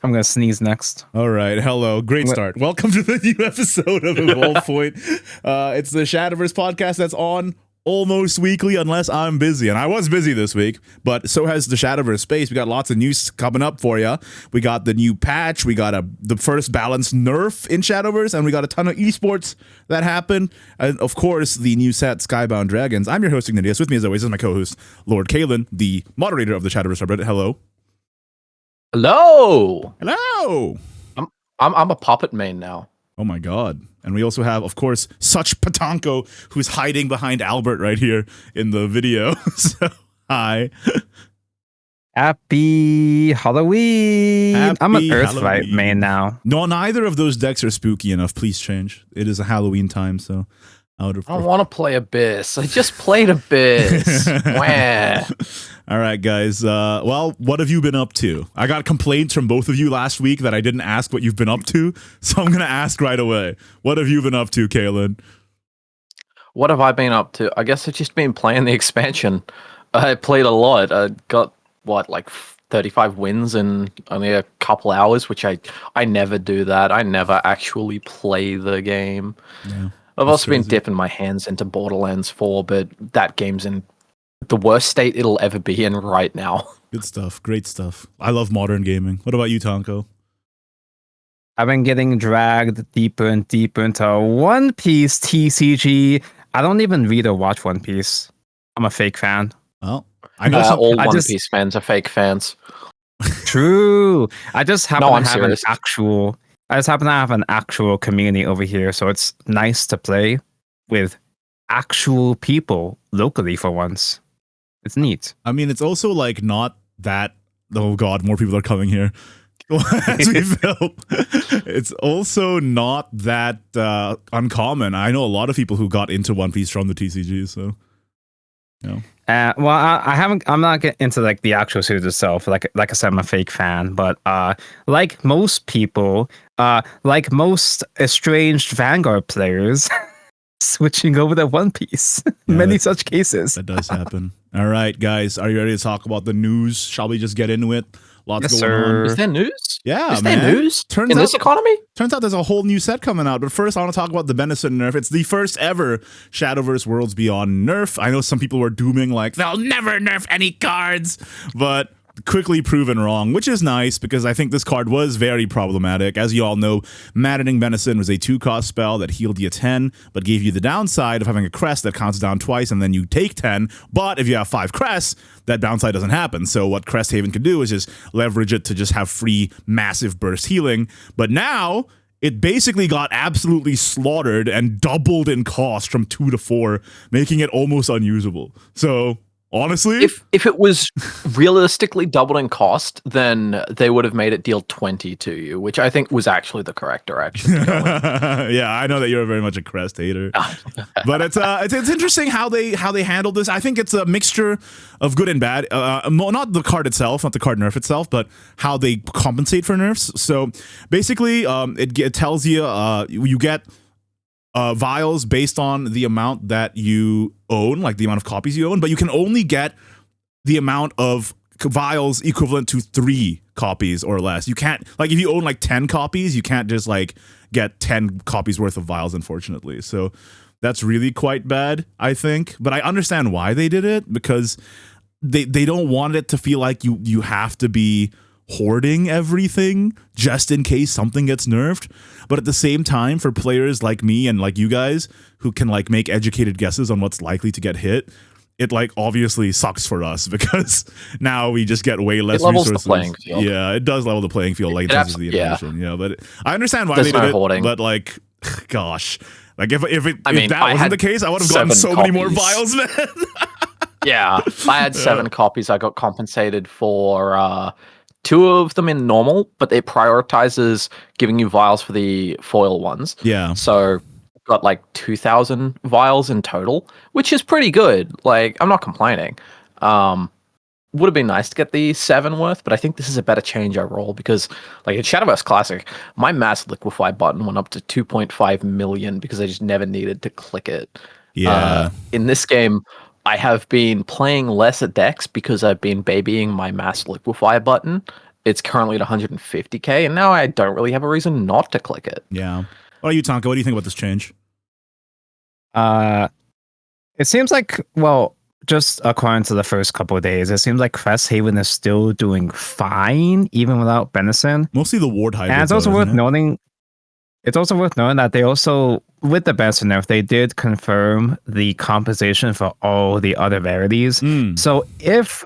I'm gonna sneeze next. All right. Hello. Great start. Welcome to the new episode of Evolve Point. It's the Shadowverse Podcast that's on almost weekly unless I'm busy. And I was busy this week, but so has the Shadowverse space. We got lots of news coming up for you. We got the new patch. We got the first balanced nerf in Shadowverse, and we got a ton of esports that happened. And of course, the new set Skybound Dragons. I'm your host, Ignideus. With me as always is my co-host, Lord Kalen, the moderator of the Shadowverse subreddit. Hello. Hello. Hello. I'm a puppet main now. Oh my god. And we also have, of course, SuchPettanko, who's hiding behind Albert right here in the video. So, hi. Happy Halloween! I'm an Earthlight Halloween. main now. No, neither of those decks are spooky enough. Please change. It is a Halloween time, so I don't want to play Abyss. I just played Abyss. Wah. All right, guys. Well, what have you been up to? I got complaints from both of you last week that I didn't ask what you've been up to, so I'm going to ask right away. What have you been up to, Kalen? What have I been up to? I guess I've just been playing the expansion. I played a lot. I got, like 35 wins in only a couple hours, which I never do that. I never actually play the game. Yeah. I've also been dipping my hands into Borderlands 4, but that game's in the worst state it'll ever be in right now. Good stuff. Great stuff. I love modern gaming. What about you, Tonko? I've been getting dragged deeper and deeper into One Piece TCG. I don't even read or watch One Piece. I'm a fake fan. Well, I know all One Piece fans are fake fans. True. I just happen to have serious. I just happen to have an actual community over here, so it's nice to play with actual people locally for once. It's neat. I mean, it's also like not that. Oh God, more people are coming here. As we film, it's also not that uncommon. I know a lot of people who got into One Piece from the TCG. So, Well, I haven't. I'm not getting into like the actual series itself. Like I said, I'm a fake fan, but like most people, like most estranged Vanguard players, switching over to One Piece. Yeah, Many such cases. That does happen. All right, guys, are you ready to talk about the news? Shall we just get into it? Lots going on. Is there news? Yeah, Is man. there news Turns in out, this economy? Turns out there's a whole new set coming out. But first, I want to talk about the Benison Nerf. It's the first ever Shadowverse Worlds Beyond Nerf. I know some people were dooming like, they'll never nerf any cards. But quickly proven wrong, which is nice because I think this card was very problematic. As you all know, Maddening Benison was a 2-cost spell that healed you 10, but gave you the downside of having a crest that counts down twice and then you take 10. But if you have 5 crests, that downside doesn't happen. So what Crest Haven can do is just leverage it to just have free massive burst healing. But now it basically got absolutely slaughtered and doubled in cost from 2 to 4, making it almost unusable. So honestly, if it was realistically doubled in cost, then they would have made it deal 20 to you, which I think was actually the correct direction to go in. Yeah, I know that you're very much a Crest hater, but it's interesting how they handled this. I think it's a mixture of good and bad. Not the card itself, not the card nerf itself, but how they compensate for nerfs. So basically, it tells you you get vials based on the amount that you own, like the amount of copies you own, but you can only get the amount of vials equivalent to 3 copies or less. You can't, like, if you own like 10 copies, you can't just like get 10 copies worth of vials, unfortunately. So that's really quite bad, I think. But I understand why they did it, because they don't want it to feel like you have to be hoarding everything just in case something gets nerfed. But at the same time, for players like me and like you guys who can like make educated guesses on what's likely to get hit, it like obviously sucks for us because now we just get way less resources. The playing field. Yeah, it does level the playing field, like this is the innovation. Yeah, but I understand why There's they did it. hoarding. But like, gosh, like if that I wasn't the case, I would have gotten so many more vials, man. Yeah, I had 7 copies. I got compensated for 2 of them in normal, but it prioritizes giving you vials for the foil ones. Yeah. So got like 2,000 vials in total, which is pretty good. Like, I'm not complaining. Would have been nice to get the 7 worth, but I think this is a better change overall because, like, in Shadowverse Classic, my mass liquefy button went up to 2.5 million because I just never needed to click it. Yeah. In this game, I have been playing less at decks because I've been babying my mass liquefy button, it's currently at 150k, and now I don't really have a reason not to click it. Yeah. What are you, Tonka? What do you think about this change? It seems like, well, just according to the first couple of days, it seems like Cresthaven is still doing fine, even without Benison. Mostly the ward hybrid. And it's also worth noting. It's also worth knowing that they also, with the Benison nerf, they did confirm the compensation for all the other rarities. So if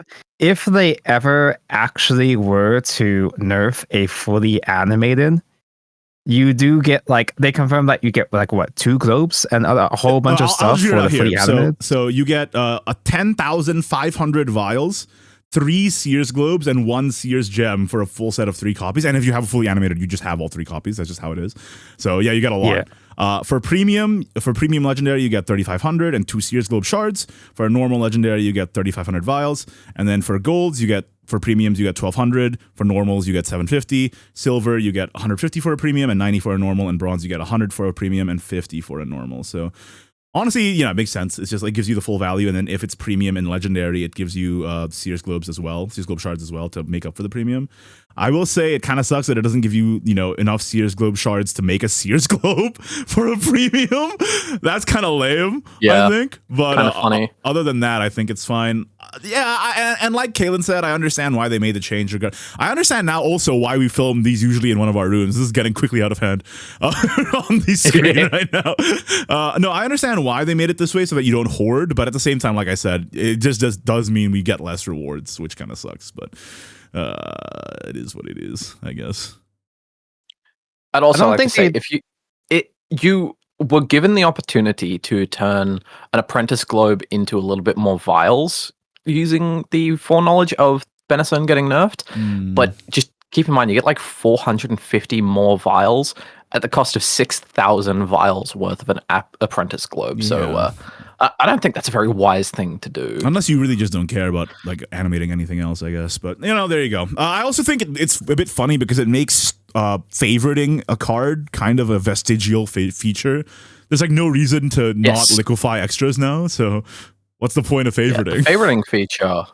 they ever actually were to nerf a fully animated, you do get, like, they confirmed that you get, like, what, 2 globes and a whole bunch of stuff for the fully animated. So you get a 10,500 vials, 3 Sears globes, and 1 Sears gem for a full set of 3 copies. And if you have a fully animated, you just have all 3 copies. That's just how it is. So yeah, you get a lot. Yeah. For premium legendary, you get 3,500 and 2 Sears globe shards. For a normal legendary, you get 3,500 vials. And then for golds, for premiums, you get 1,200. For normals, you get 750. Silver, you get 150 for a premium and 90 for a normal. And bronze, you get 100 for a premium and 50 for a normal. So honestly, it makes sense. It's just like gives you the full value. And then if it's premium and legendary, it gives you Sears globes as well, Sears globe shards as well to make up for the premium. I will say it kind of sucks that it doesn't give you, enough Sears globe shards to make a Sears globe for a premium. That's kind of lame, I think. But kind of funny. Other than that, I think it's fine. And like Kalen said, I understand why they made the change. I understand now also why we film these usually in one of our rooms. This is getting quickly out of hand on the screen right now. No, I understand why they made it this way so that you don't hoard. But at the same time, like I said, it just does mean we get less rewards, which kind of sucks. But it is what it is, I guess. I'd also like to say, if you were given the opportunity to turn an apprentice globe into a little bit more vials using the foreknowledge of Benison getting nerfed, but just keep in mind, you get like 450 more vials at the cost of 6,000 vials worth of an apprentice globe. Yeah. So I don't think that's a very wise thing to do. Unless you really just don't care about like animating anything else, I guess. But there you go. I also think it's a bit funny because it makes favoriting a card kind of a vestigial feature. There's like no reason to not liquefy extras now. So what's the point of favoriting? The favoriting feature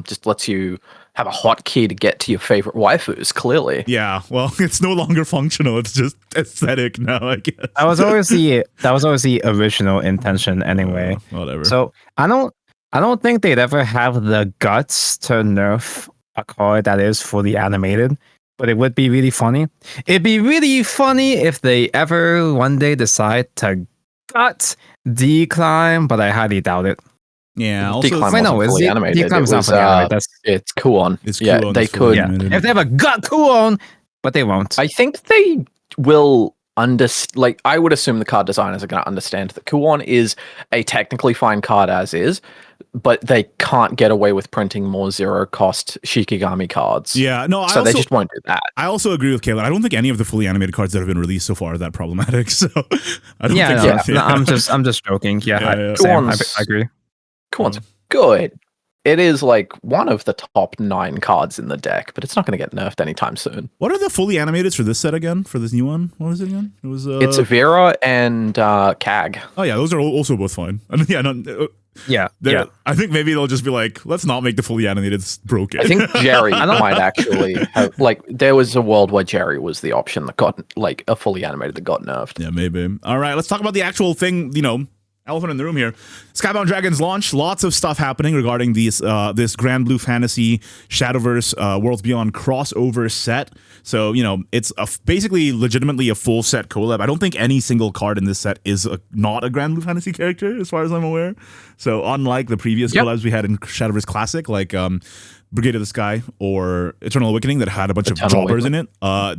just lets you have a hotkey to get to your favorite waifus, clearly. Yeah, well, it's no longer functional. It's just aesthetic now, I guess. That was always the original intention anyway. Whatever. So I don't think they'd ever have the guts to nerf a card that is fully animated, but it would be really funny. It'd be really funny if they ever one day decide to gut Decline, but I highly doubt it. Yeah, also Decline wasn't fully animated. Decline's not fully animated. It's Kuon. It's yeah, Kuon, they could. Yeah. If they ever got Kuon, but they won't. I think they will understand. I would assume the card designers are going to understand that Kuon is a technically fine card as is, but they can't get away with printing more zero-cost Shikigami cards. Yeah, no, they just won't do that. I also agree with Kayla. I don't think any of the fully animated cards that have been released so far are that problematic. So I don't think so. No, I'm just joking. Yeah, Sam, I agree. Kuon's good. It is like one of the top 9 cards in the deck, but it's not going to get nerfed anytime soon. What are the fully animated for this set again? For this new one? What was it again? It was it's Vera and Kag. Oh yeah, those are also both fine. Yeah. I think maybe they'll just be like, let's not make the fully animated broken. I think Jerry might actually have, there was a world where Jerry was the option that got a fully animated that got nerfed. Yeah, maybe. All right, let's talk about the actual thing, elephant in the room here. Skybound Dragons launch. Lots of stuff happening regarding this Grand Blue Fantasy Shadowverse Worlds Beyond crossover set. So, it's basically legitimately a full set collab. I don't think any single card in this set is not a Grand Blue Fantasy character, as far as I'm aware. So, unlike the previous collabs we had in Shadowverse Classic, like Brigade of the Sky or Eternal Awakening that had a bunch of jobbers in it,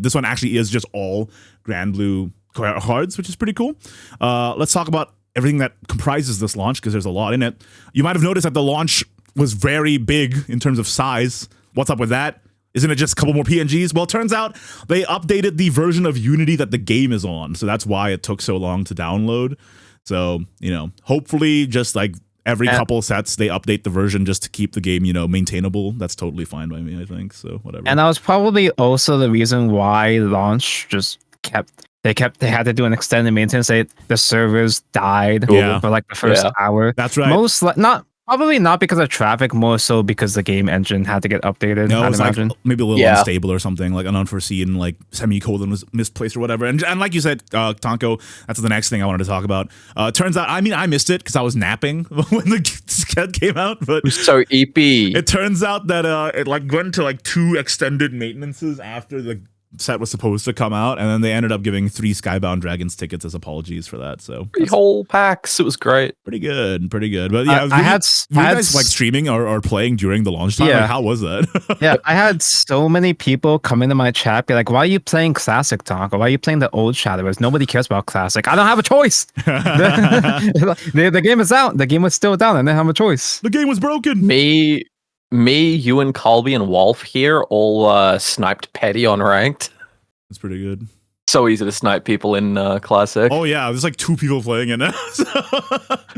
this one actually is just all Grand Blue cards, which is pretty cool. Let's talk about everything that comprises this launch, because there's a lot in it. You might have noticed that the launch was very big in terms of size. What's up with that? Isn't it just a couple more PNGs? Well, it turns out they updated the version of Unity that the game is on, so that's why it took so long to download. So, hopefully just like every couple sets, they update the version just to keep the game, maintainable. That's totally fine by me, I think, so whatever. And that was probably also the reason why launch just They had to do an extended maintenance. The servers died for the first hour. That's right. Probably not because of traffic, more so because the game engine had to get updated. No, I'd it's like imagine. maybe a little unstable or something, like an unforeseen like semicolon was misplaced or whatever. And like you said, Tanko, that's the next thing I wanted to talk about. Turns out, I mean, I missed it because I was napping when the sked came out, but It was so EP. it turns out that it like went to like 2 extended maintenances after the set was supposed to come out, and then they ended up giving 3 Skybound Dragons tickets as apologies for that. So 3 whole packs. It was great. pretty good. But yeah, I had were you guys like streaming or playing during the launch time? Yeah. Like, how was that? Yeah, I had so many people come into my chat be like, "Why are you playing Classic, Tonka? Why are you playing the old Shadowverse? Nobody cares about Classic. I don't have a choice. the game is out. The game was still down. I didn't have a choice." The game was broken. Me, you, and Colby and Wolf here all sniped Petty on ranked. That's pretty good. So easy to snipe people in Classic. Oh yeah, there's like 2 people playing it now.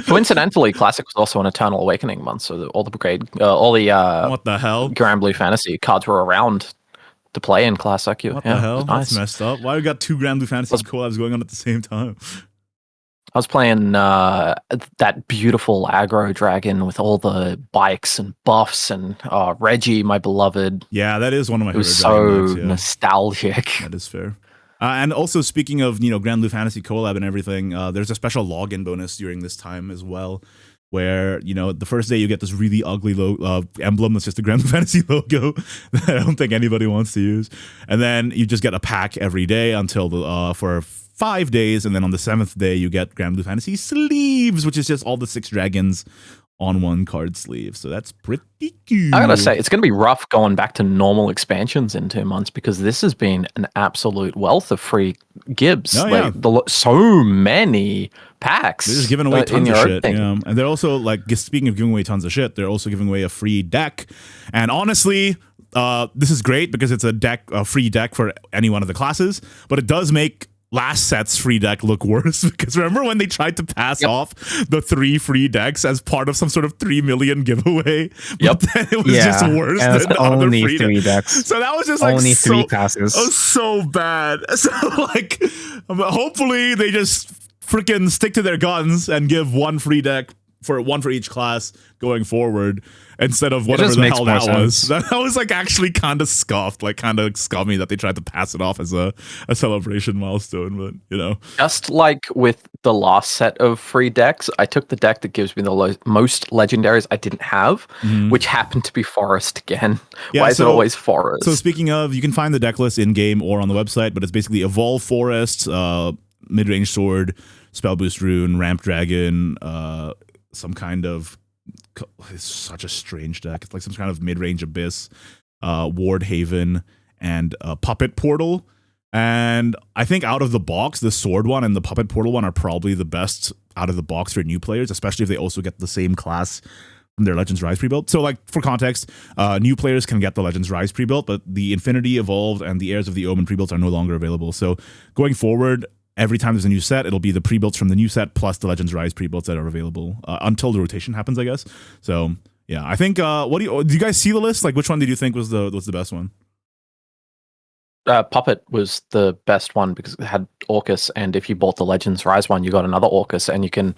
Coincidentally, Classic was also an Eternal Awakening month, so all the What the hell? Grand Blue Fantasy cards were around to play in Classic. What the hell? Nice. That's messed up. Why we got 2 Grand Blue Fantasy collabs going on at the same time? I was playing that beautiful aggro dragon with all the bikes and buffs and Reggie, my beloved. Yeah, that is one of my It was favorite so dragon decks, yeah. nostalgic. That is fair. And also, speaking of Grand Blue Fantasy collab and everything, there's a special login bonus during this time as well, where the first day you get this really ugly emblem that's just a Grand Blue Fantasy logo that I don't think anybody wants to use, and then you just get a pack every day until for 5 days, and then on the 7th day you get Grand Blue Fantasy sleeves, which is just all the 6 dragons on 1 card sleeve. So that's pretty cool. I gotta say, it's gonna be rough going back to normal expansions in 2 months because this has been an absolute wealth of free gibs. Oh, yeah. So many packs. They're just giving away in tons of your own shit. thing. Yeah. And they're also, like, speaking of giving away tons of shit, they're also giving away a free deck. And honestly, this is great because it's a free deck for any one of the classes, but it does make last set's free deck look worse because remember when they tried to pass off the 3 free decks as part of some sort of 3 million giveaway? But then it was just worse and than the other only free 3 decks. So that was just like only 3 passes. Oh, so bad. So like, hopefully they just freaking stick to their guns and give 1 free deck for 1 for each class going forward instead of whatever the hell that was. That was like actually kind of scuffed, like kind of scummy that they tried to pass it off as a celebration milestone. But just like with the last set of free decks, I took the deck that gives me the most legendaries I didn't have, which happened to be Forest again. Yeah, Why is it always Forest? So speaking of, you can find the deck list in game or on the website, but it's basically Evolve Forest, mid-range sword, spell boost rune, ramp dragon, some kind of, it's such a strange deck. It's like some kind of mid-range abyss, ward haven, and puppet portal. And I think out of the box, the sword one and the puppet portal one are probably the best out of the box for new players, especially if they also get the same class from their Legends Rise pre-built. So like for context, new players can get the Legends Rise pre-built, but the Infinity, Evolved, and the Heirs of the Omen pre-builts are no longer available. So going forward, every time there's a new set, it'll be the pre-builts from the new set plus the Legends Rise pre-builts that are available until the rotation happens, I guess. So yeah, I think. Do you guys see the list? Like, which one did you think was the best one? Puppet was the best one because it had Orcus, and if you bought the Legends Rise one, you got another Orcus, and you can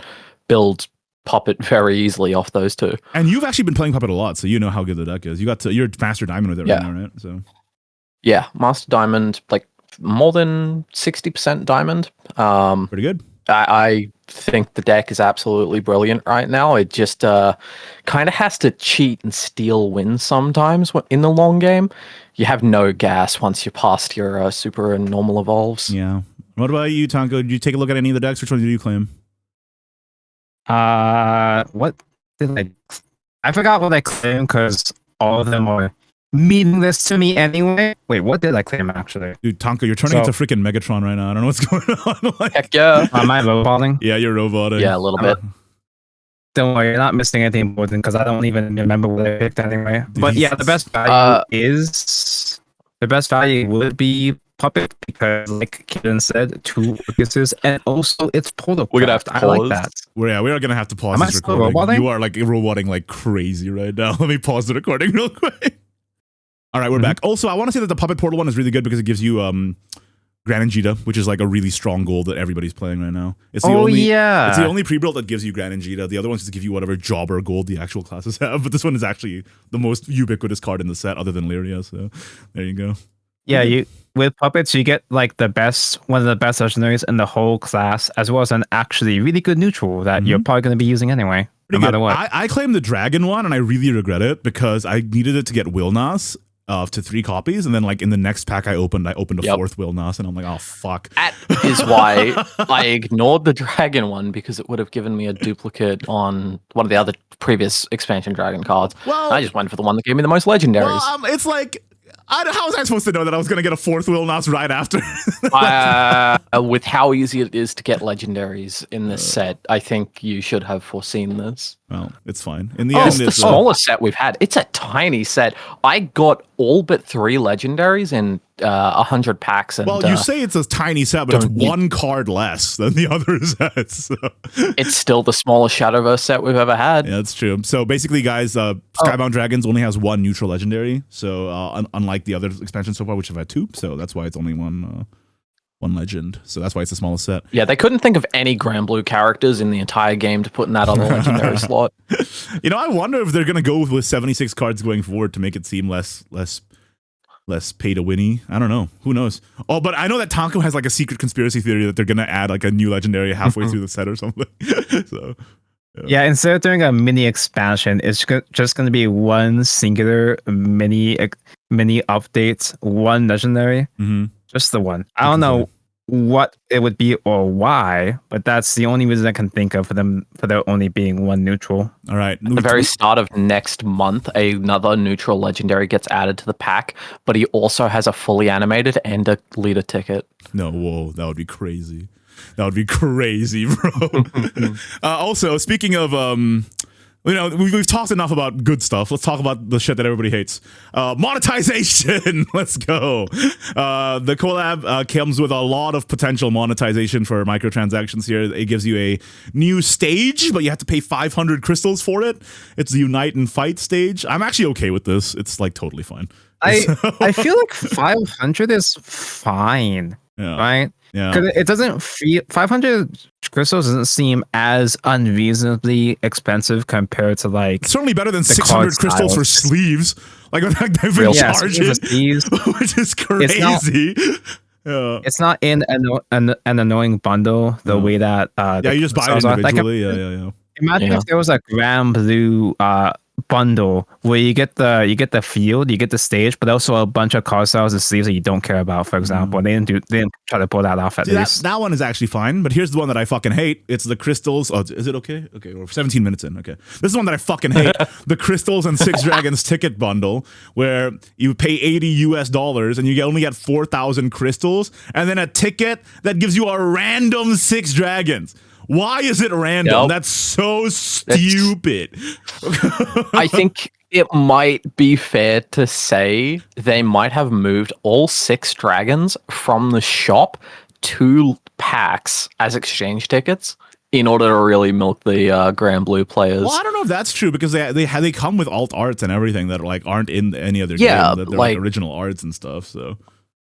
build Puppet very easily off those 2. And you've actually been playing Puppet a lot, so you know how good the deck is. You're Master Diamond with it right now, right? So yeah, Master Diamond, like more than 60% Diamond. Pretty good. I think the deck is absolutely brilliant right now. It just kind of has to cheat and steal wins sometimes in the long game. You have no gas once you're past your super and normal evolves. Yeah. What about you, Tanko? Did you take a look at any of the decks? Which one did you claim? What did I forgot what I claimed because all of them are meaningless to me anyway. Wait, what did I claim actually? Dude, Tanko, you're turning into freaking Megatron right now. I don't know what's going on. Like, Heck yeah. Am I roboting? yeah, you're roboting. Yeah, a little bit. Don't worry, you're not missing anything important because I don't even remember what I picked anyway. But yeah, the best value would be Puppet because, like Kieran said, 2 Orcuses and also it's portal. We're gonna have to pause. I like that. We are gonna have to pause Am I this still recording. roboting? You are like roboting like crazy right now. Let me pause the recording real quick. All right, we're back. Also, I want to say that the Puppet Portal one is really good because it gives you Greninjita, which is like a really strong gold that everybody's playing right now. It's the it's the only pre-build that gives you Greninjita. The other ones just give you whatever jobber gold the actual classes have. But this one is actually the most ubiquitous card in the set, other than Lyria. So there you go. Yeah, with puppets you get like one of the best legendaries in the whole class, as well as an actually really good neutral that you're probably going to be using anyway, no matter what. I claimed the dragon one, and I really regret it because I needed it to get Wilnas. To 3 copies, and then like in the next pack I opened a 4th Wilnas, and I'm like, oh fuck. That is why I ignored the dragon one, because it would have given me a duplicate on one of the other previous expansion dragon cards. Well, I just went for the one that gave me the most legendaries. Well, it's like, how was I supposed to know that I was going to get a 4th Wilnas right after? With how easy it is to get legendaries in this set, I think you should have foreseen this. Well, it's fine. In the end, it's the smallest set we've had. It's a tiny set. I got all but 3 legendaries in 100 packs. And, well, you say it's a tiny set, but it's 1 card less than the other sets. So. It's still the smallest Shadowverse set we've ever had. Yeah, that's true. So basically, guys, Skybound Dragons only has 1 neutral legendary. So unlike the other expansions so far, which have had 2, so that's why it's only one legend. So that's why it's the smallest set. Yeah, they couldn't think of any Grand Blue characters in the entire game to put in that other legendary slot. I wonder if they're gonna go with 76 cards going forward to make it seem less pay to winny. I don't know. Who knows? Oh, but I know that Tanko has like a secret conspiracy theory that they're gonna add like a new legendary halfway through the set or something. So. Yeah, instead of doing a mini expansion, it's just going to be one singular mini updates, one legendary, just the one. I don't know what it would be or why, but that's the only reason I can think of for there only being one neutral. All right. At the very start of next month, another neutral legendary gets added to the pack, but he also has a fully animated and a leader ticket. No, whoa, that would be crazy. That would be crazy, bro. Also, speaking of, we've talked enough about good stuff. Let's talk about the shit that everybody hates. Monetization. Let's go. The collab comes with a lot of potential monetization for microtransactions here. It gives you a new stage, but you have to pay 500 crystals for it. It's the Unite and Fight stage. I'm actually okay with this. It's like totally fine. I feel like 500 is fine, right? Yeah, because it doesn't feel 500 crystals doesn't seem as unreasonably expensive compared to like certainly better than 600 crystals for sleeves. Like they've charging, which is crazy. It's not in an annoying bundle the way that you just buy it individually. Yeah. Imagine if there was a Grand Blue bundle where you get the field, you get the stage, but also a bunch of card styles and sleeves that you don't care about. For example, they didn't try to pull that off at least. That one is actually fine, but here's the one that I fucking hate. It's the crystals. Oh, is it okay? Okay, we're 17 minutes in. Okay, this is one that I fucking hate. The crystals and 6 dragons ticket bundle, where you pay $80 and you only get 4,000 crystals, and then a ticket that gives you a random 6 dragons. Why is it random? Yep. That's so stupid. I think it might be fair to say they might have moved all 6 dragons from the shop to packs as exchange tickets in order to really milk the Grand Blue players. Well, I don't know if that's true because they come with alt arts and everything that like aren't in any other game. That they're like original arts and stuff. So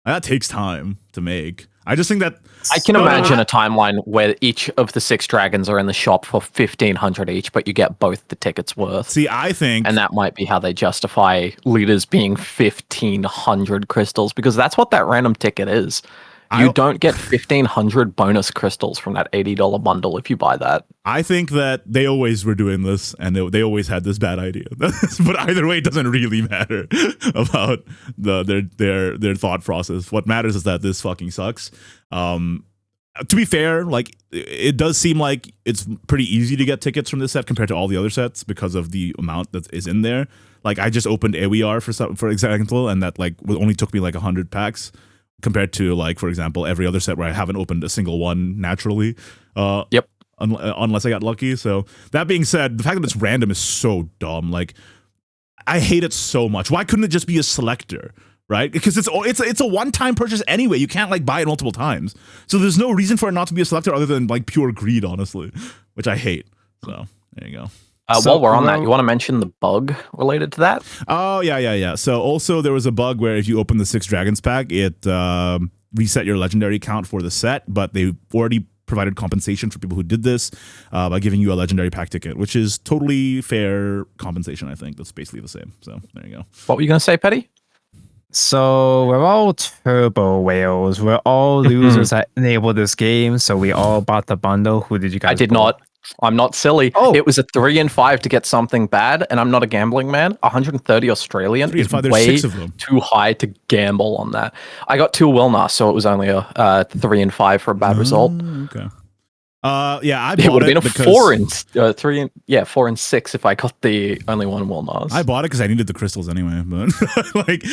that takes time to make. I just think that I can imagine a timeline where each of the 6 dragons are in the shop for 1,500 each, but you get both the tickets worth. See, I think, and that might be how they justify leaders being 1,500 crystals, because that's what that random ticket is. You don't get 1,500 bonus crystals from that $80 bundle if you buy that. I think that they always were doing this, and they always had this bad idea. But either way, it doesn't really matter about their thought process. What matters is that this fucking sucks. To be fair, like it does seem like it's pretty easy to get tickets from this set compared to all the other sets because of the amount that is in there. Like I just opened AWR for example, and that like only took me like 100 packs. Compared to, like, for example, every other set where I haven't opened a single one naturally. Yep. Unless I got lucky. So that being said, the fact that it's random is so dumb. Like, I hate it so much. Why couldn't it just be a selector, right? Because it's a one-time purchase anyway. You can't like buy it multiple times. So there's no reason for it not to be a selector other than like pure greed, honestly, which I hate. So there you go. While we're on that, you want to mention the bug related to that? Oh, yeah. So also there was a bug where if you open the 6 Dragons pack, it reset your legendary count for the set, but they already provided compensation for people who did this by giving you a legendary pack ticket, which is totally fair compensation. I think that's basically the same. So there you go. What were you going to say, Petty? So we're all turbo whales. We're all losers that enabled this game. So we all bought the bundle. Who did you guys? I did vote? not. I'm not silly. Oh. It was a 3 and 5 to get something bad, and I'm not a gambling man. 130 Australian 3 and is 5, there's way 6 of them. too high to gamble on that. I got 2 Wilnar, so it was only a 3 and 5 for a bad result. Okay. Yeah, I bought It would have been a because 4 and 3 and 4 and 6 if I got the only one Wilnars. I bought it because I needed the crystals anyway. But like,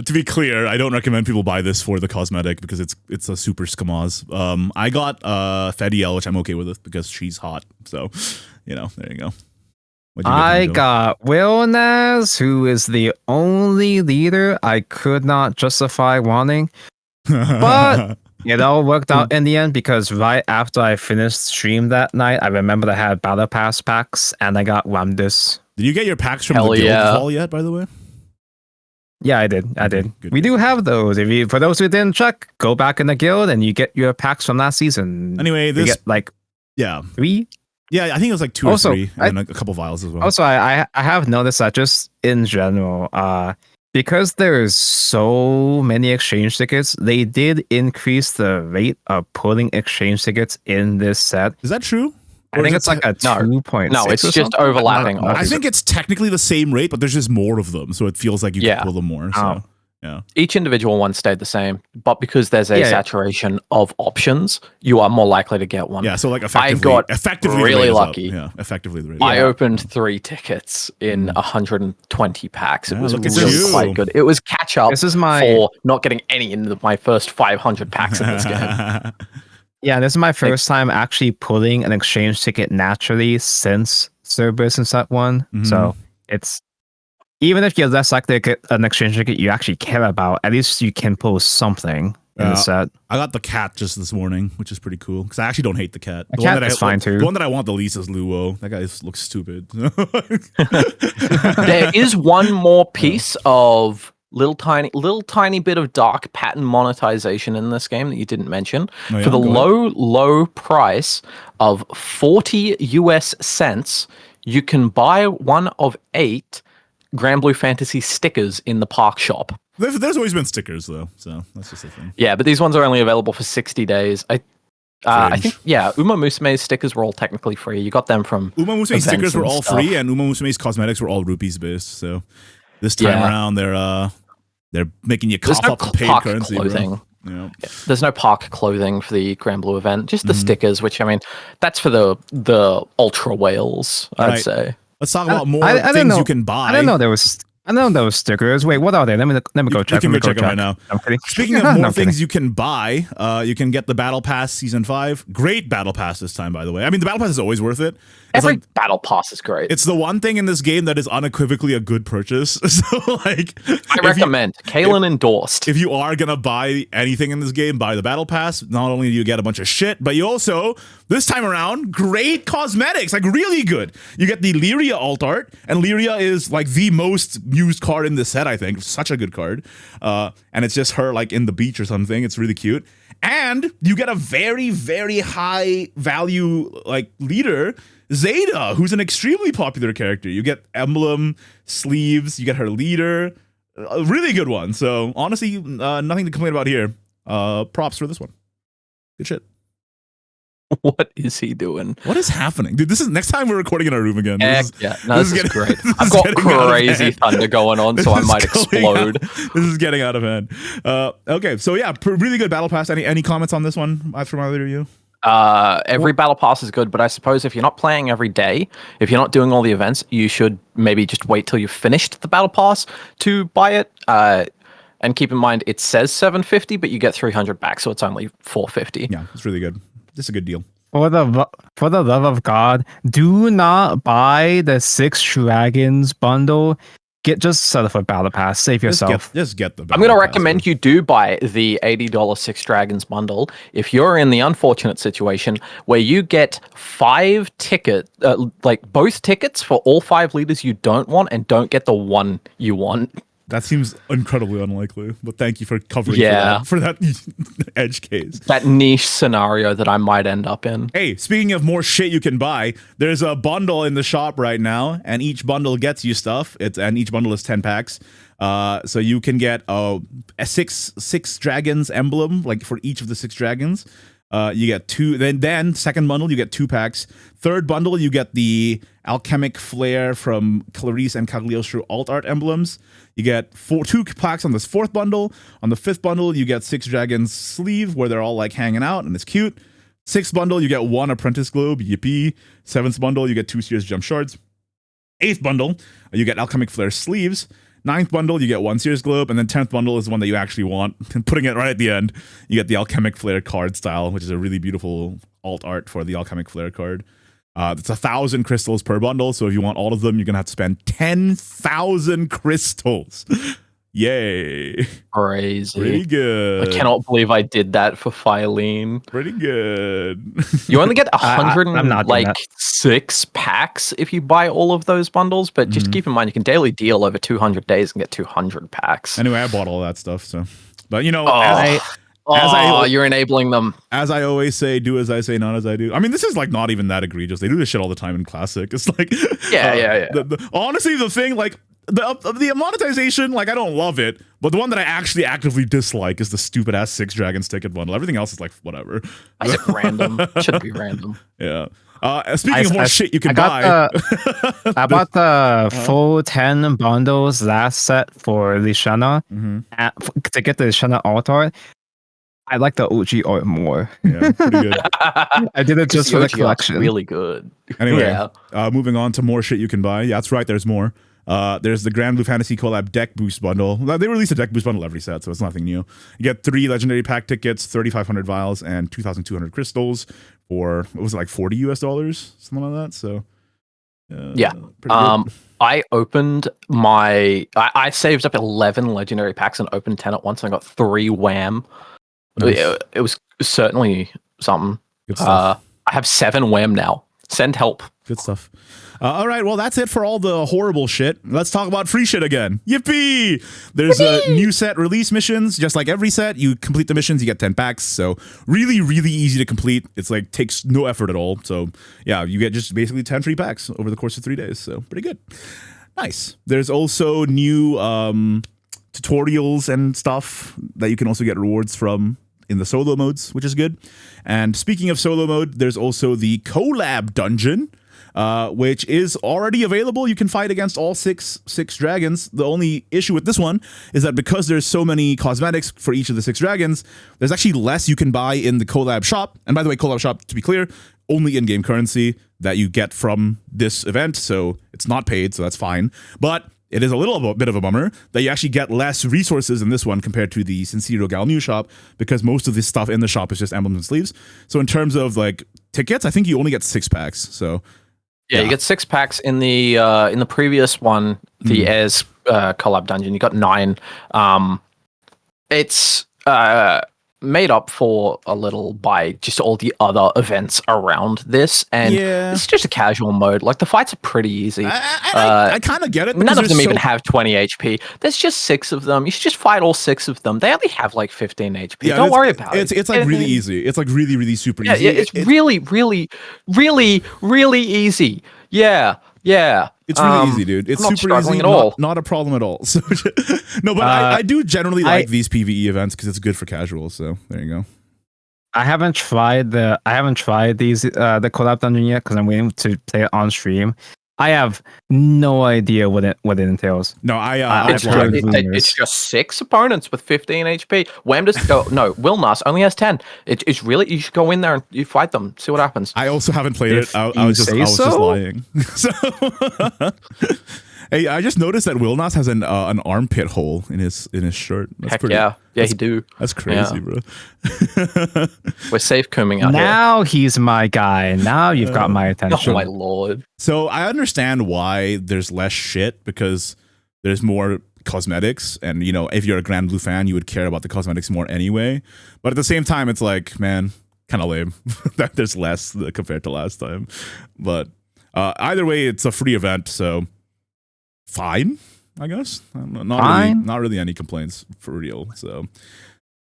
to be clear, I don't recommend people buy this for the cosmetic because it's a super skamaz. I got Fediel, which I'm okay with it because she's hot. So, there you go. I got Wilnaz, who is the only leader I could not justify wanting. But it all worked out in the end because right after I finished stream that night, I remembered I had Battle Pass packs and I got Ramdus. Did you get your packs from Hell the guild yeah. hall yet, by the way? Yeah, I did. Good. We do have those. For those who didn't check, go back in the guild and you get your packs from last season. Anyway, You this get like yeah. 3. Yeah, I think it was like 2 Also, or 3 and a couple vials as well. Also, I have noticed that just in general, because there's so many exchange tickets, they did increase the rate of putting exchange tickets in this set. Is that true? I think it's like a 2.6. No, it's or just something. overlapping. I think it's technically the same rate, but there's just more of them, so it feels like you can pull them more. So. Yeah. Each individual one stayed the same, but because there's a Yeah. saturation of options, you are more likely to get one. Yeah, so like got effectively really the rate is up. lucky. Yeah, effectively the rate. I opened 3 tickets in 120 packs. It Yeah, was look at really you. quite good. It was catch up This is my for not getting any in my first 500 packs in this game. yeah. This is my first time actually pulling an exchange ticket naturally since Cerberus in set 1. So it's even if you're less likely to get an exchange ticket you actually care about, at least you can pull something in the set. I got the cat just this morning, which is pretty cool because I actually don't hate the cat. The cat is fine too. The one that I want the least is Luo. That guy looks stupid. There is one more piece of little tiny bit of dark pattern monetization in this game that you didn't mention. Oh, yeah? For the Go ahead. low price of 40 US cents, you can buy one of 8 Grand Blue Fantasy stickers in the park shop. There's always been stickers though, so that's just a thing. Yeah, but these ones are only available for 60 days. I think, Uma Musume's stickers were all technically free. You got them from Uma Musume's events stickers were and all stuff. free, and Uma Musume's cosmetics were all rupees based. So this time Yeah. around, they're making you There's cough no up the paid park currency, clothing. bro. Yeah. There's no park clothing for the Grand Blue event, just the stickers, which I mean, that's for the ultra whales, I'd Right. say. Let's talk about more I didn't things know- you can buy. I didn't know there was stickers. Wait, what are they? Let me go check. You can Let me go check them right now. I'm kidding. Speaking of No, more I'm things kidding. you can buy, you can get the Battle Pass Season 5. Great Battle Pass this time, by the way. I mean, the Battle Pass is always worth it. It's Every like battle pass is great. it's the one thing in this game that is unequivocally a good purchase. So, like, I recommend. Kalen endorsed. if you are gonna buy anything in this game, buy the Battle Pass. Not only do you get a bunch of shit, but you also, this time around, great cosmetics, like really good. You get the Lyria alt art, and Lyria is like the most used card in this set, I think. Such a good card. And it's just her like in the beach or something. It's really cute. And you get a very, very high value like leader, Zeta, who's an extremely popular character. You get emblem, sleeves, you get her leader. A really good one. So honestly, nothing to complain about here. Props for this one. Good shit. What is he doing? What is happening? Dude, this is next time we're recording in our room again. Heck yeah. No, this is getting- great. this I've is got getting out of crazy hand. thunder going on, so I This might is going out- explode. This is getting out of hand. Okay, so yeah, really good battle pass. Any comments on this one from either of you? Every battle pass is good, but I suppose if you're not playing every day, if you're not doing all the events, you should maybe just wait till you've finished the battle pass to buy it. And keep in mind, it says 750, but you get 300 back, so it's only 450. Yeah, it's really good. This is a good deal. For the love of God, do not buy the 6 Dragons bundle. Just set up a battle pass. Save yourself. Just get the. I'm battle going to pass, recommend bro. you do buy the $80 Six Dragons bundle if you're in the unfortunate situation where you get 5 tickets, like both tickets for all 5 leaders you don't want and don't get the one you want. That seems incredibly unlikely, but thank you for covering for that edge case. That niche scenario that I might end up in. Hey, speaking of more shit you can buy, there's a bundle in the shop right now, and each bundle gets you stuff. And each bundle is 10 packs. So you can get a six dragons emblem, like for each of the 6 dragons. You get 2. Then second bundle, you get 2 packs. Third bundle, you get the alchemic flare from Clarice and Cagliostro alt art emblems. You get 2 packs on this 4th bundle. On the 5th bundle, you get 6 dragons sleeve where they're all like hanging out and it's cute. 6th bundle, you get 1 apprentice globe. Yippee. 7th bundle, you get 2 Sears jump shards. 8th bundle, you get alchemic flare sleeves. 9th bundle, you get 1 Sears globe, and then 10th bundle is the one that you actually want. And putting it right at the end, you get the alchemic flare card style, which is a really beautiful alt art for the alchemic flare card. It's 1,000 crystals per bundle, so if you want all of them, you're gonna have to spend 10,000 crystals. Yay! Crazy. Pretty good. I cannot believe I did that for Phylene. Pretty good. You only get 100 I'm not doing that. 6 packs if you buy all of those bundles, but just keep in mind you can daily deal over 200 days and get 200 packs. Anyway, I bought all that stuff, so. But you know, you're enabling them. As I always say, do as I say, not as I do. I mean, this is like not even that egregious. They do this shit all the time in Classic. It's like, yeah. Honestly, the thing, like, the monetization, like, I don't love it, but the one that I actually actively dislike is the stupid ass 6 dragons ticket bundle. Everything else is like whatever. I said random. Shouldn't be random. Yeah. Speaking of more shit you can buy, I bought the full 10 bundles last set for Lishana to get the Lishana alt art. I like the OG art more. Yeah, pretty good. I did it just for the collection. Really good. Anyway, moving on to more shit you can buy. Yeah, that's right. There's more. There's the Grand Blue Fantasy Collab Deck Boost Bundle. They release a Deck Boost Bundle every set, so it's nothing new. You get 3 Legendary Pack tickets, 3,500 vials, and 2,200 crystals for, what was it, like $40 US? Something like that. So, yeah. I opened I saved up 11 Legendary Packs and opened 10 at once, and I got 3 wham. Nice. It was certainly something. Good stuff. I have 7 wham now. Send help. Good stuff. All right, well, that's it for all the horrible shit. Let's talk about free shit again. Yippee! There's new set release missions. Just like every set, you complete the missions, you get 10 packs. So really, really easy to complete. It's like takes no effort at all. So yeah, you get just basically 10 free packs over the course of 3 days. So pretty good. Nice. There's also new tutorials and stuff that you can also get rewards from in the solo modes, which is good. And speaking of solo mode, there's also the collab dungeon, which is already available. You can fight against all six dragons. The only issue with this one is that because there's so many cosmetics for each of the 6 dragons, there's actually less you can buy in the collab shop. And by the way, collab shop, to be clear, only in-game currency that you get from this event, so it's not paid, so that's fine. But it is a little bit of a bummer that you actually get less resources in this one compared to the Sincero Gal New shop, because most of this stuff in the shop is just emblems and sleeves. So in terms of like tickets, I think you only get 6 packs. So yeah, you get 6 packs in the previous one, the Airs collab dungeon. You got 9. It's made up for a little by just all the other events around this, and it's just a casual mode. Like the fights are pretty easy. I kind of get it. None of them even have 20 HP. There's just 6 of them. You should just fight all 6 of them. They only have like 15 HP. Yeah, don't worry about it. It's like really easy. It's like really, really super easy. Yeah, it's really, really, really, really easy. Yeah. It's really easy, dude. It's super easy. Not a problem at all. So no, but I do generally like these PvE events because it's good for casuals. So there you go. I haven't tried the collab dungeon yet because I'm waiting to play it on stream. I have no idea what it entails. No, it's just 6 opponents with 15 HP. Wilnas only has 10. It's really, you should go in there and you fight them, see what happens. I also haven't played it. I was just lying. So hey, I just noticed that Wilnas has an armpit hole in his shirt. Heck yeah, he do. That's crazy, bro. We're safe combing out now here. He's my guy. Now you've got my attention. Oh my lord. So I understand why there's less shit, because there's more cosmetics, and you know, if you're a Grand Blue fan, you would care about the cosmetics more anyway. But at the same time, it's like, man, kind of lame that there's less compared to last time. But either way, it's a free event, so fine. I guess. Not really any complaints for real. So,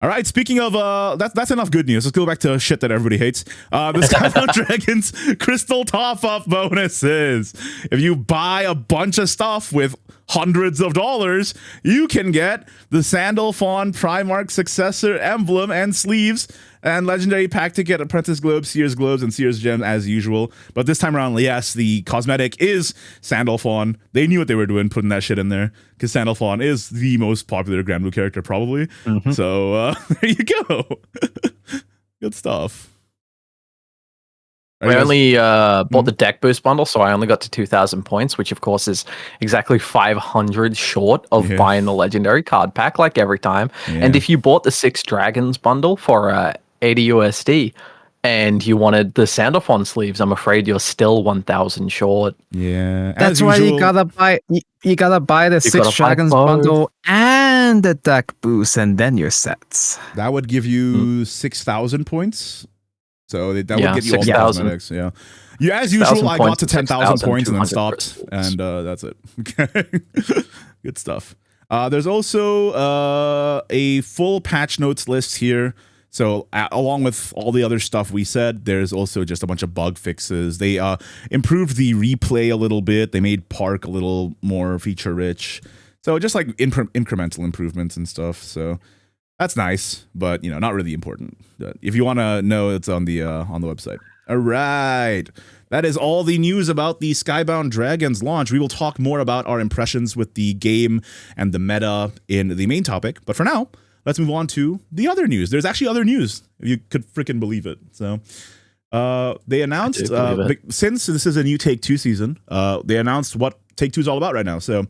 all right. Speaking of that's enough good news. Let's go back to shit that everybody hates. The Skybound Dragons crystal top up bonuses. If you buy a bunch of stuff with hundreds of dollars, you can get the Sandalphon Primarch Successor emblem and sleeves, and legendary pack ticket, Apprentice Globe, Seer's Globes, and Seer's Gem as usual. But this time around, yes, the cosmetic is Sandalphon. They knew what they were doing putting that shit in there, because Sandalphon is the most popular Grand Blue character, probably. So there you go. Good stuff. I only bought the deck boost bundle, so I only got to 2,000 points, which of course is exactly 500 short of buying the legendary card pack, like every time. And if you bought the 6 Dragons bundle for 80 USD and you wanted the Sandalphon sleeves, I'm afraid you're still 1,000 short. Yeah, that's why you gotta buy. You gotta buy the 6 Dragons bundle and the deck boost, and then your sets. That would give you 6,000 points. So that would get you all the cosmetics. Yeah. As usual, I got to 10,000 points and then stopped, and that's it. Okay. Good stuff. There's also a full patch notes list here. So along with all the other stuff we said, there's also just a bunch of bug fixes. They improved the replay a little bit. They made Park a little more feature rich. So just like incremental improvements and stuff. So that's nice, but not really important. If you want to know, it's on the website. All right. That is all the news about the Skybound Dragons launch. We will talk more about our impressions with the game and the meta in the main topic. But for now, let's move on to the other news. There's actually other news, if you could freaking believe it. So they announced, since this is a new Take-Two season, they announced what Take-Two is all about right now. So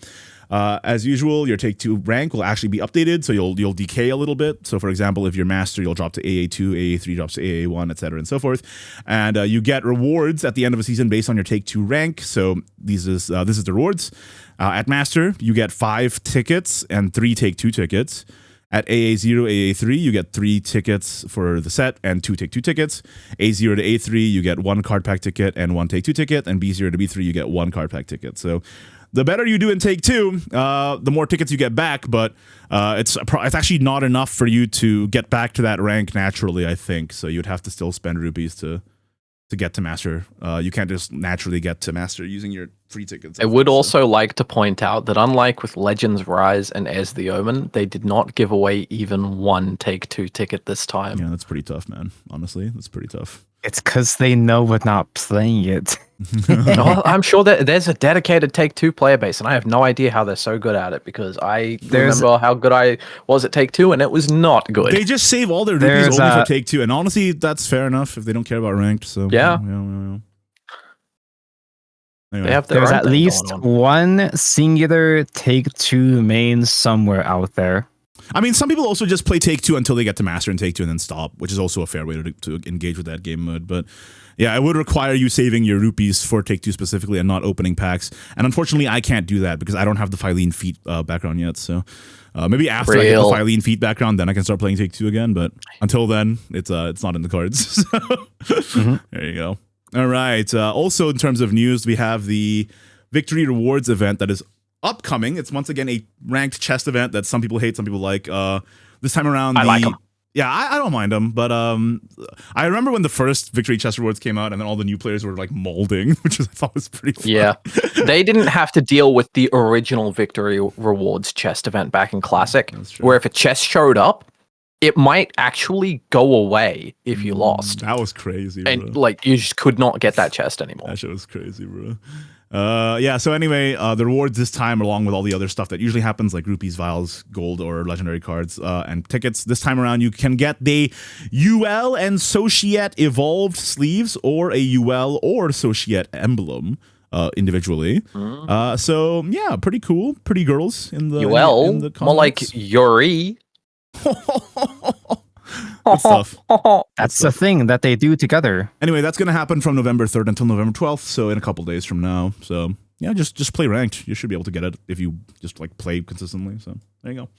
as usual, your Take-Two rank will actually be updated, so you'll decay a little bit. So for example, if you're Master, you'll drop to AA2, AA3 drops to AA1, etc., and so forth. And you get rewards at the end of a season based on your Take-Two rank. So this is the rewards. At Master, you get 5 tickets and 3 Take-Two tickets. At AA0, AA3, you get 3 tickets for the set and 2 Take-Two tickets. A0 to A3, you get 1 card pack ticket and 1 Take-Two ticket. And B0 to B3, you get 1 card pack ticket. So the better you do in Take-Two, the more tickets you get back, but it's actually not enough for you to get back to that rank naturally, I think. So you'd have to still spend rupees to get to Master. You can't just naturally get to Master using your free tickets. I would also like to point out that unlike with Legends Rise and As the Omen, they did not give away even 1 Take-Two ticket this time. Yeah, that's pretty tough, man. Honestly, that's pretty tough. It's because they know we're not playing it. No, I'm sure that there's a dedicated Take-Two player base, and I have no idea how they're so good at it, because I remember how good I was at Take-Two, and it was not good. They just save all their rupees only for Take-Two, and honestly, that's fair enough if they don't care about ranked. So yeah. Anyway. They have there's at least one singular Take-Two main somewhere out there. I mean, some people also just play Take-Two until they get to Master and Take-Two and then stop, which is also a fair way to engage with that game mode. But yeah, it would require you saving your rupees for Take-Two specifically and not opening packs. And unfortunately, I can't do that because I don't have the Phylene Feet background yet. So maybe after I get the Phylene Feet background, then I can start playing Take-Two again. But until then, it's not in the cards. So there you go. All right. Also, in terms of news, we have the Victory Rewards event that is upcoming. It's once again a ranked chest event that some people hate, some people like. This time around, I like them. Yeah, I don't mind them, but I remember when the first Victory Chest Rewards came out, and then all the new players were like molding, which I thought was pretty fun. Yeah, they didn't have to deal with the original Victory Rewards chest event back in Classic, where if a chest showed up, it might actually go away if you lost. That was crazy, and bro. like you just could not get that chest anymore. That shit was crazy, bro. Yeah, so anyway, the rewards this time, along with all the other stuff that usually happens, like rupees, vials, gold, or legendary cards, and tickets, this time around, you can get the UL and Societe Evolved sleeves, or a UL or Societe emblem, individually. So, yeah, pretty cool. Pretty girls in the UL, in the more like Yuri. Good stuff. That's the thing that they do together. Anyway, that's going to happen from November 3rd until November 12th, so in a couple days from now. So, yeah, just play ranked. You should be able to get it if you just like play consistently. So, there you go.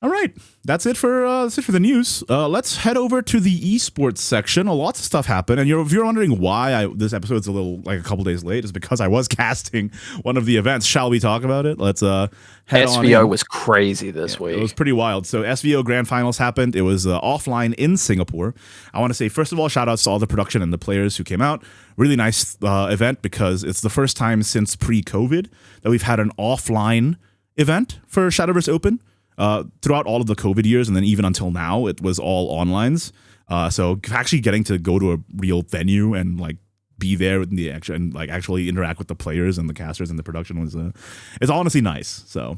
All right, that's it for the news. Let's head over to the esports section. Lots of stuff happened, and if you're wondering why this episode's a couple days late, it's because I was casting one of the events. Shall we talk about it? Let's head SVO on was crazy this week. It was pretty wild. So SVO Grand Finals happened. It was offline in Singapore. I want to say, first of all, shout outs to all the production and the players who came out. Really nice event because it's the first time since pre-COVID that we've had an offline event for Shadowverse Open. Throughout all of the COVID years, and then even until now, it was all onlines. So actually getting to go to a real venue and like be there with the action and like actually interact with the players and the casters and the production was it's honestly nice. So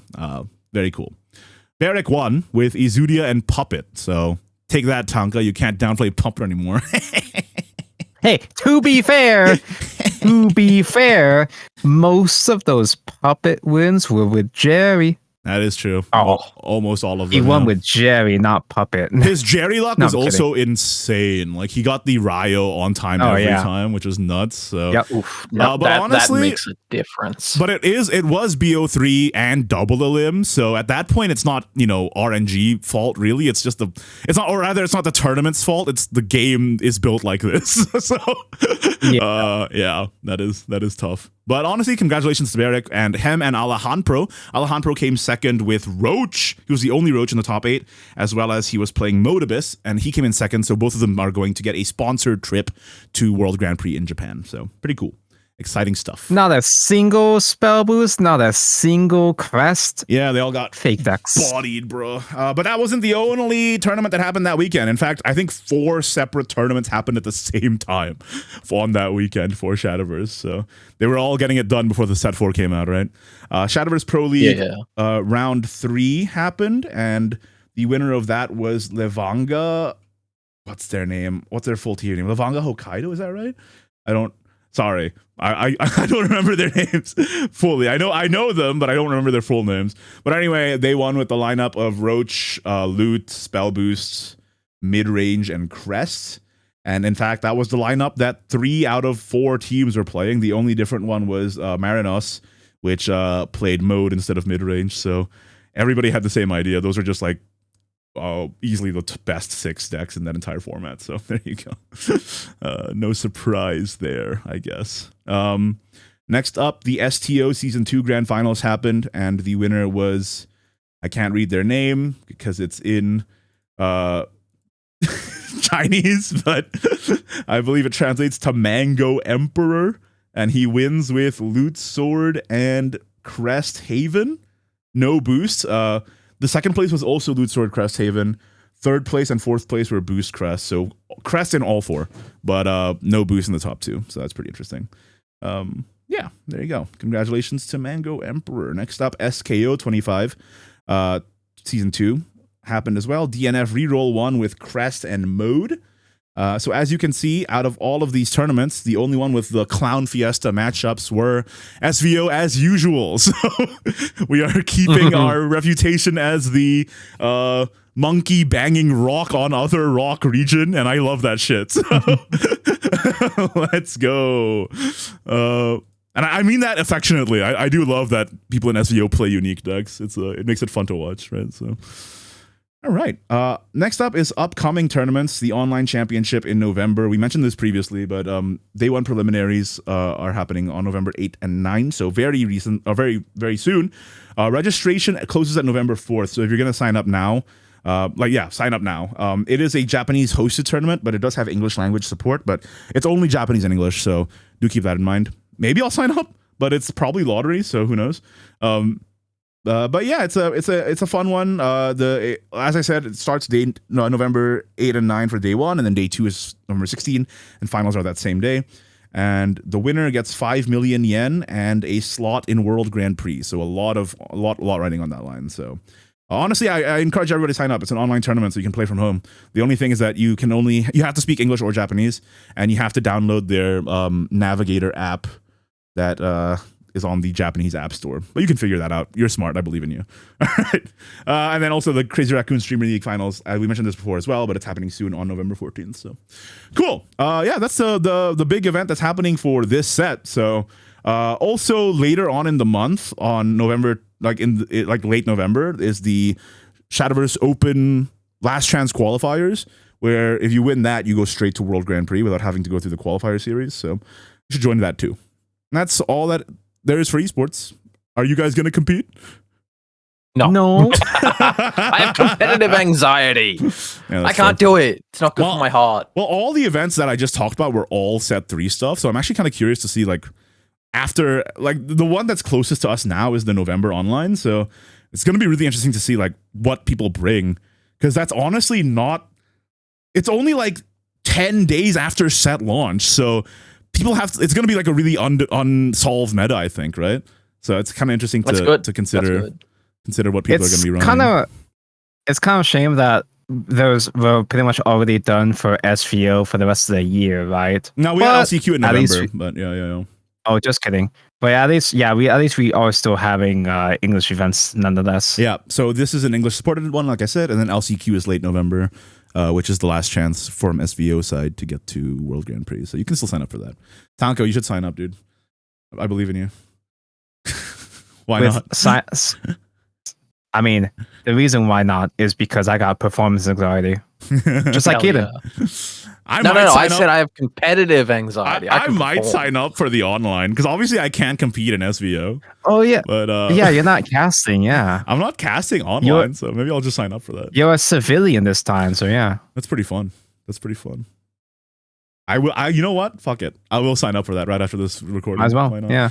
very cool. Barrick won with Izudia and Puppet. So take that, Tanka. You can't downplay Puppet anymore. Hey, to be fair, most of those Puppet wins were with Jerry. That is true. Oh. Almost all of them. He won with Jerry, not Puppet. His Jerry luck No, was I'm also insane. Like he got the Ryo on time every time, which was nuts. So Yep. Oof. but honestly, that makes a difference. But it was BO3 and double the limb. So at that point, it's not RNG fault really. It's just it's not the tournament's fault. It's the game is built like this. So that is tough. But honestly, congratulations to Barrick and him and Alejandro. Alejandro came second with Roach. He was the only Roach in the top 8, as well as he was playing Modibus, and he came in second. So both of them are going to get a sponsored trip to World Grand Prix in Japan. So pretty cool. Exciting stuff. Not a single spell boost, not a single crest. Yeah, they all got fake decks. Bodied, bro. But that wasn't the only tournament that happened that weekend. In fact, I think 4 separate tournaments happened at the same time on that weekend for Shadowverse. So they were all getting it done before the set 4 came out, right? Shadowverse Pro League round 3 happened, and the winner of that was Levanga. What's their name? What's their full tier name? Levanga Hokkaido, is that right? Sorry, I don't remember their names fully. I know them, but I don't remember their full names. But anyway, they won with the lineup of Roach, Loot, Spell Boost, Mid Range, and Crest. And in fact, that was the lineup that 3 out of 4 teams were playing. The only different one was Marinos, which played Mode instead of Mid Range. So everybody had the same idea. Those are just like easily the best 6 decks in that entire format. So there you go. No surprise there, I guess. Next up, the STO Season 2 Grand Finals happened, and the winner was, I can't read their name because it's in Chinese, but I believe it translates to Mango Emperor, and he wins with Loot Sword and Crest Haven. No boost. The second place was also Loot Sword Crest Haven. Third place and fourth place were Boost Crest. So Crest in all 4, but no boost in the top 2. So that's pretty interesting. Yeah, there you go. Congratulations to Mango Emperor. Next up, SKO 25. Season 2 happened as well. DNF Reroll 1 with Crest and Mode. So as you can see, out of all of these tournaments, the only one with the Clown Fiesta matchups were SVO as usual. So we are keeping our reputation as the monkey banging rock on other rock region, and I love that shit. So let's go. And I mean that affectionately. I do love that people in SVO play unique decks. It makes it fun to watch, right? So. All right. Next up is upcoming tournaments. The online championship in November. We mentioned this previously, but day 1 preliminaries are happening on November 8 and 9. So very recent, very, very soon. Registration closes at November 4th. So if you're going to sign up now, sign up now. It is a Japanese hosted tournament, but it does have English language support, but it's only Japanese and English. So do keep that in mind. Maybe I'll sign up, but it's probably lottery. So who knows? But yeah, it's a fun one. As I said, it starts November 8 and 9 for day 1, and then day 2 is November 16, and finals are that same day. And the winner gets 5 million yen and a slot in World Grand Prix. So a lot riding on that line. So honestly, I encourage everybody to sign up. It's an online tournament, so you can play from home. The only thing is that you have to speak English or Japanese, and you have to download their Navigator app that is on the Japanese app store. But you can figure that out. You're smart. I believe in you. All right. And then also the Crazy Raccoon Streamer League finals. We mentioned this before as well, but it's happening soon on November 14th. So cool. Yeah, that's the big event that's happening for this set. So also later on in the month, on November, late November, is the Shadowverse Open last chance qualifiers, where if you win that, you go straight to World Grand Prix without having to go through the qualifier series. So you should join that too. And that's all that there is for esports. Are you guys going to compete? No. I have competitive anxiety. Yeah, I can't do it. It's not good for my heart. Well, all the events that I just talked about were all set 3 stuff. So I'm actually kind of curious to see, like, after, like, the one that's closest to us now is the November online. So it's going to be really interesting to see, like, what people bring. Because that's honestly not, it's only like 10 days after set launch. So people have, it's going to be like a really unsolved meta, I think, right? So it's kind of interesting to consider what people are going to be running. It's kind of a shame that those were pretty much already done for SVO for the rest of the year, right? No, we had LCQ in November, but yeah. Oh, just kidding. But at least we are still having English events nonetheless. Yeah, so this is an English supported one, like I said, and then LCQ is late November, which is the last chance from SVO side to get to World Grand Prix. So you can still sign up for that. Tanko, you should sign up, dude. I believe in you. Why not? I mean, the reason why not is because I got performance anxiety. Just like Keaton. Yeah. I said I have competitive anxiety. I might sign up for the online because obviously I can't compete in SVO. Oh yeah, but yeah, you're not casting. Yeah, I'm not casting online, so maybe I'll just sign up for that. You're a civilian this time, so yeah, that's pretty fun. I will. You know what? Fuck it. I will sign up for that right after this recording. Might as well. Yeah.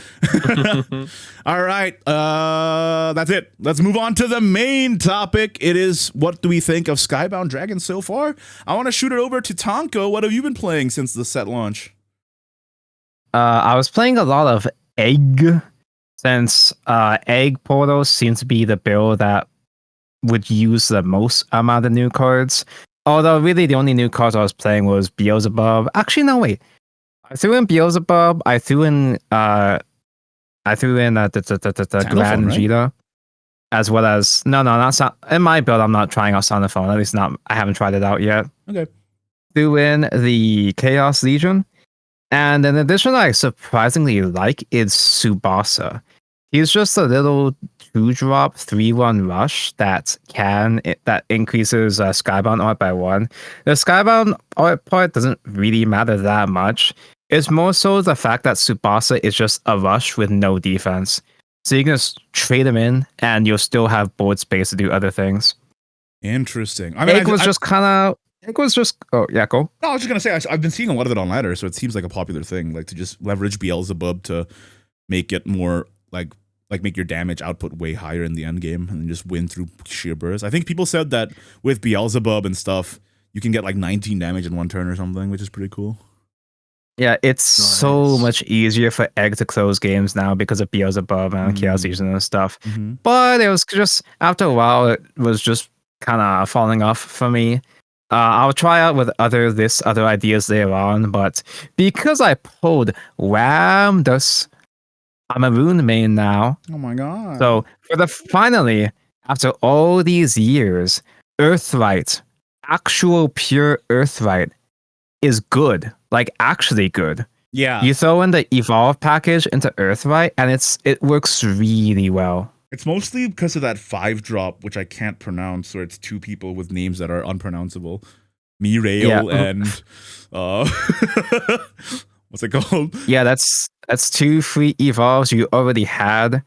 All right. That's it. Let's move on to the main topic. It is, what do we think of Skybound Dragons so far? I want to shoot it over to Tanko. What have you been playing since the set launch? I was playing a lot of Egg, since Egg Portal seems to be the build that would use the most amount of new cards. Although really the only new cards I was playing was Beelzebub. Actually, no, wait. I threw in Beelzebub. I threw in the Grand Vegeta, as well as not in my build. I'm not trying out Sonophone. At least not. I haven't tried it out yet. Okay. Threw in the Chaos Legion, and an addition I surprisingly like is Tsubasa. He's just a little 2-drop 3/1 rush that increases Skybound art by 1. The Skybound art part doesn't really matter that much. It's more so the fact that Tsubasa is just a rush with no defense. So you can just trade him in and you'll still have board space to do other things. Interesting. I mean, oh yeah, go. No, I was just gonna say I've been seeing a lot of it on ladder, so it seems like a popular thing, like to just leverage Beelzebub to make it more like make your damage output way higher in the end game and just win through sheer burst. I think people said that with Beelzebub and stuff, you can get like 19 damage in 1 turn or something, which is pretty cool. Yeah, it's so much easier for Egg to close games now because of Beelzebub and Chaos Legion and stuff. Mm-hmm. But it was just, after a while, it was just kind of falling off for me. I'll try out with other ideas later on, but because I pulled Ramdus, I'm a Rune main now. Oh my god. So finally, after all these years, Earthright, actual pure Earthright, is good. Like actually good. Yeah. You throw in the Evolve package into Earthright and it works really well. It's mostly because of that 5-drop, which I can't pronounce, where it's 2 people with names that are unpronounceable. Mirail and what's it called? Yeah, that's 2 free evolves you already had.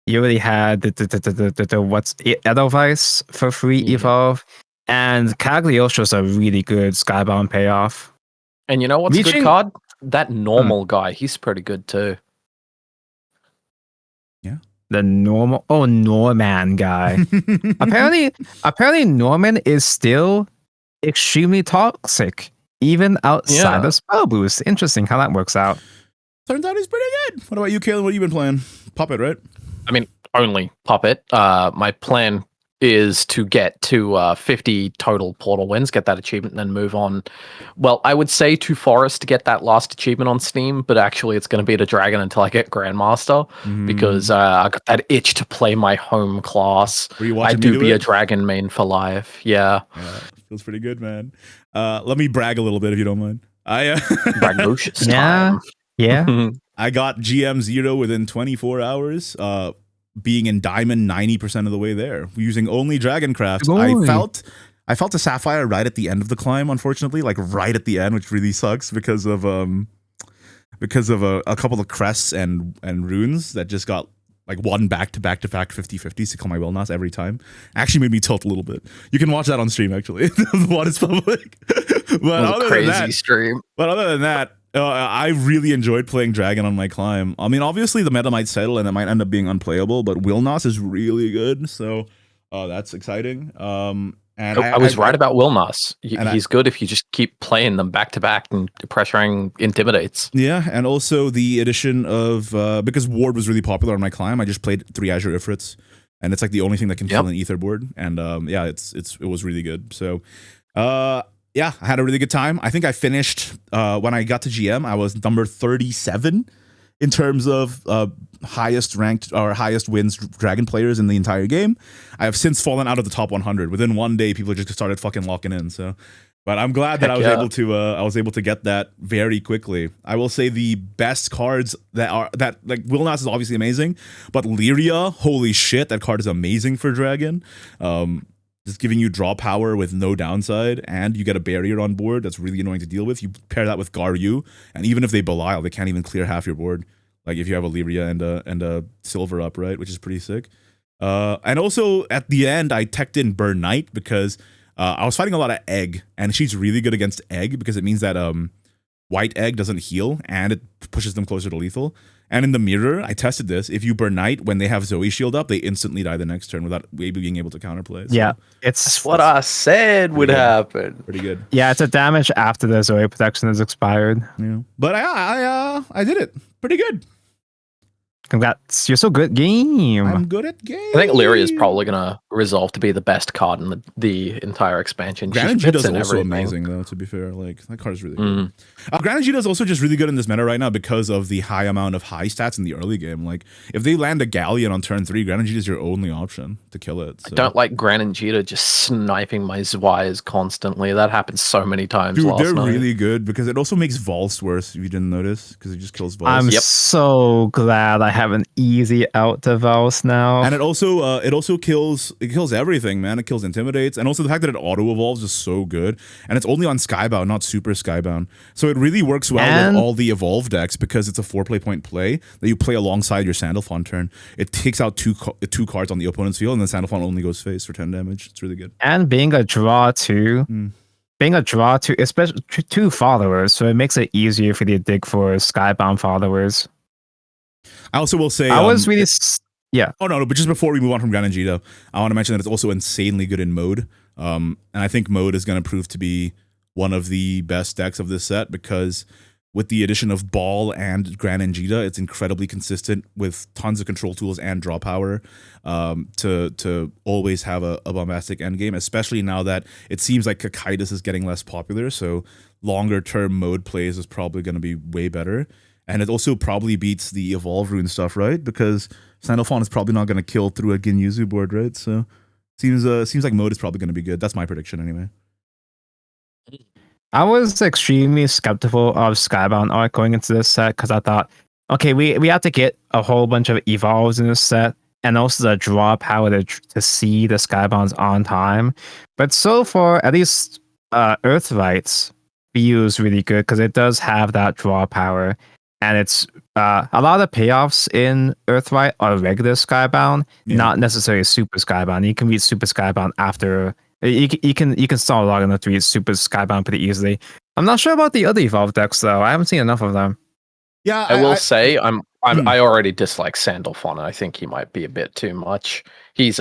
You already had the what's Edelweiss for free evolve, and Cagliostro's a really good Skybound payoff. And you know what's a good card? That normal guy, he's pretty good too. Yeah. The Norman guy. apparently Norman is still extremely toxic, even outside of spell boost. Interesting how that works out. Turns out he's pretty good. What about you, Caleb? What have you been playing? Puppet, right? I mean, only Puppet. My plan is to get to 50 total portal wins, get that achievement, and then move on. Well, I would say to Forest to get that last achievement on Steam, but actually it's going to be to Dragon until I get Grandmaster, because I got that itch to play my home class. I do be a Dragon main for life. Yeah. Feels pretty good, man. Let me brag a little bit if you don't mind. Bragocious time. Yeah. I got GM0 within 24 hours. being in Diamond 90% of the way there, using only Dragon Craft. I felt a Sapphire right at the end of the climb, unfortunately, like right at the end, which really sucks because of a couple of crests and runes that just got like one back-to-back 50-50s to kill my Wilnas every time. Actually made me tilt a little bit. You can watch that on stream, actually. The one is public. But crazy stream. But other than that, I really enjoyed playing Dragon on my climb. I mean, obviously the meta might settle and it might end up being unplayable, but Wilnas is really good, so that's exciting. And I was right about Wilnas. He's good if you just keep playing them back to back and pressuring intimidates. Yeah, and also the addition of because Ward was really popular on my climb, I just played 3 Azure Ifrits, and it's like the only thing that can kill an Ether board. And yeah, it was really good. So yeah, I had a really good time. I think I finished when I got to GM, I was number 37 in terms of highest ranked or highest wins Dragon players in the entire game. I have since fallen out of the top 100. Within one day, people just started fucking locking in. So, but I'm glad that I was able to get that very quickly. I will say the best cards that like Wilnas is obviously amazing, but Lyria, holy shit, that card is amazing for Dragon. Just giving you draw power with no downside, and you get a barrier on board that's really annoying to deal with. You pair that with Garyu, and even if they Belial, they can't even clear half your board. Like if you have a Lyria and a Silver up, right, which is pretty sick. And also at the end, I teched in Burn Knight because I was fighting a lot of Egg, and she's really good against Egg because it means that White Egg doesn't heal, and it pushes them closer to lethal. And in the mirror, I tested this. If you Burn Knight when they have Zoe shield up, they instantly die the next turn without maybe being able to counterplay. So Yeah, That's what I said would happen. pretty good. yeah, it's a damage after the Zoe protection is expired. Yeah, but I did it pretty good. Congrats, you're so good, game. I'm good at game. I think Lyria is probably going to resolve to be the best card in the entire expansion. Granagita is also amazing, though, to be fair. Like, that card is really good. Granagita is also just really good in this meta right now because of the high amount of high stats in the early game. Like, if they land a Galleon on turn 3, Granagita is your only option to kill it. So. I don't like Granagita just sniping my Zwires constantly. That happens so many times last they're night. really good because it also makes Valst worse, if you didn't notice, because it just kills Valst. I'm so glad I have an easy out to Vals now. And it also kills everything, man. It kills Intimidates, and also the fact that it auto evolves is so good. And it's only on Skybound, not Super Skybound. So it really works well with all the evolve decks because it's a 4 point play that you play alongside your Sandalphon turn. It takes out two cards on the opponent's field, and then Sandalphon only goes face for 10 damage. It's really good. And being a draw too. Being a draw too, especially 2 followers, so it makes it easier for you to dig for Skybound followers. I also will say I was really Oh no, but just before we move on from Granagita, I want to mention that it's also insanely good in mode. And I think mode is going to prove to be one of the best decks of this set because with the addition of Ball and Granagita, it's incredibly consistent with tons of control tools and draw power to always have a bombastic endgame, especially now that it seems like Kakaitis is getting less popular, so longer term mode plays is probably going to be way better. And it also probably beats the Evolve Rune stuff, right? Because Sandalphon is probably not going to kill through a Ginyuzu board, right? So seems like mode is probably going to be good. That's my prediction anyway. I was extremely skeptical of Skybound Art going into this set because I thought, okay, we have to get a whole bunch of evolves in this set and also the draw power to see the Skybounds on time. But so far, at least Earthrights feels really good because it does have that draw power. And it's a lot of payoffs in Earthright are regular Skybound, not necessarily Super Skybound. You can read Super Skybound after you can stall long enough to read Super Skybound pretty easily. I'm not sure about the other evolved decks though. I haven't seen enough of them. Yeah, I will say I already dislike Sandalphon. I think he might be a bit too much. He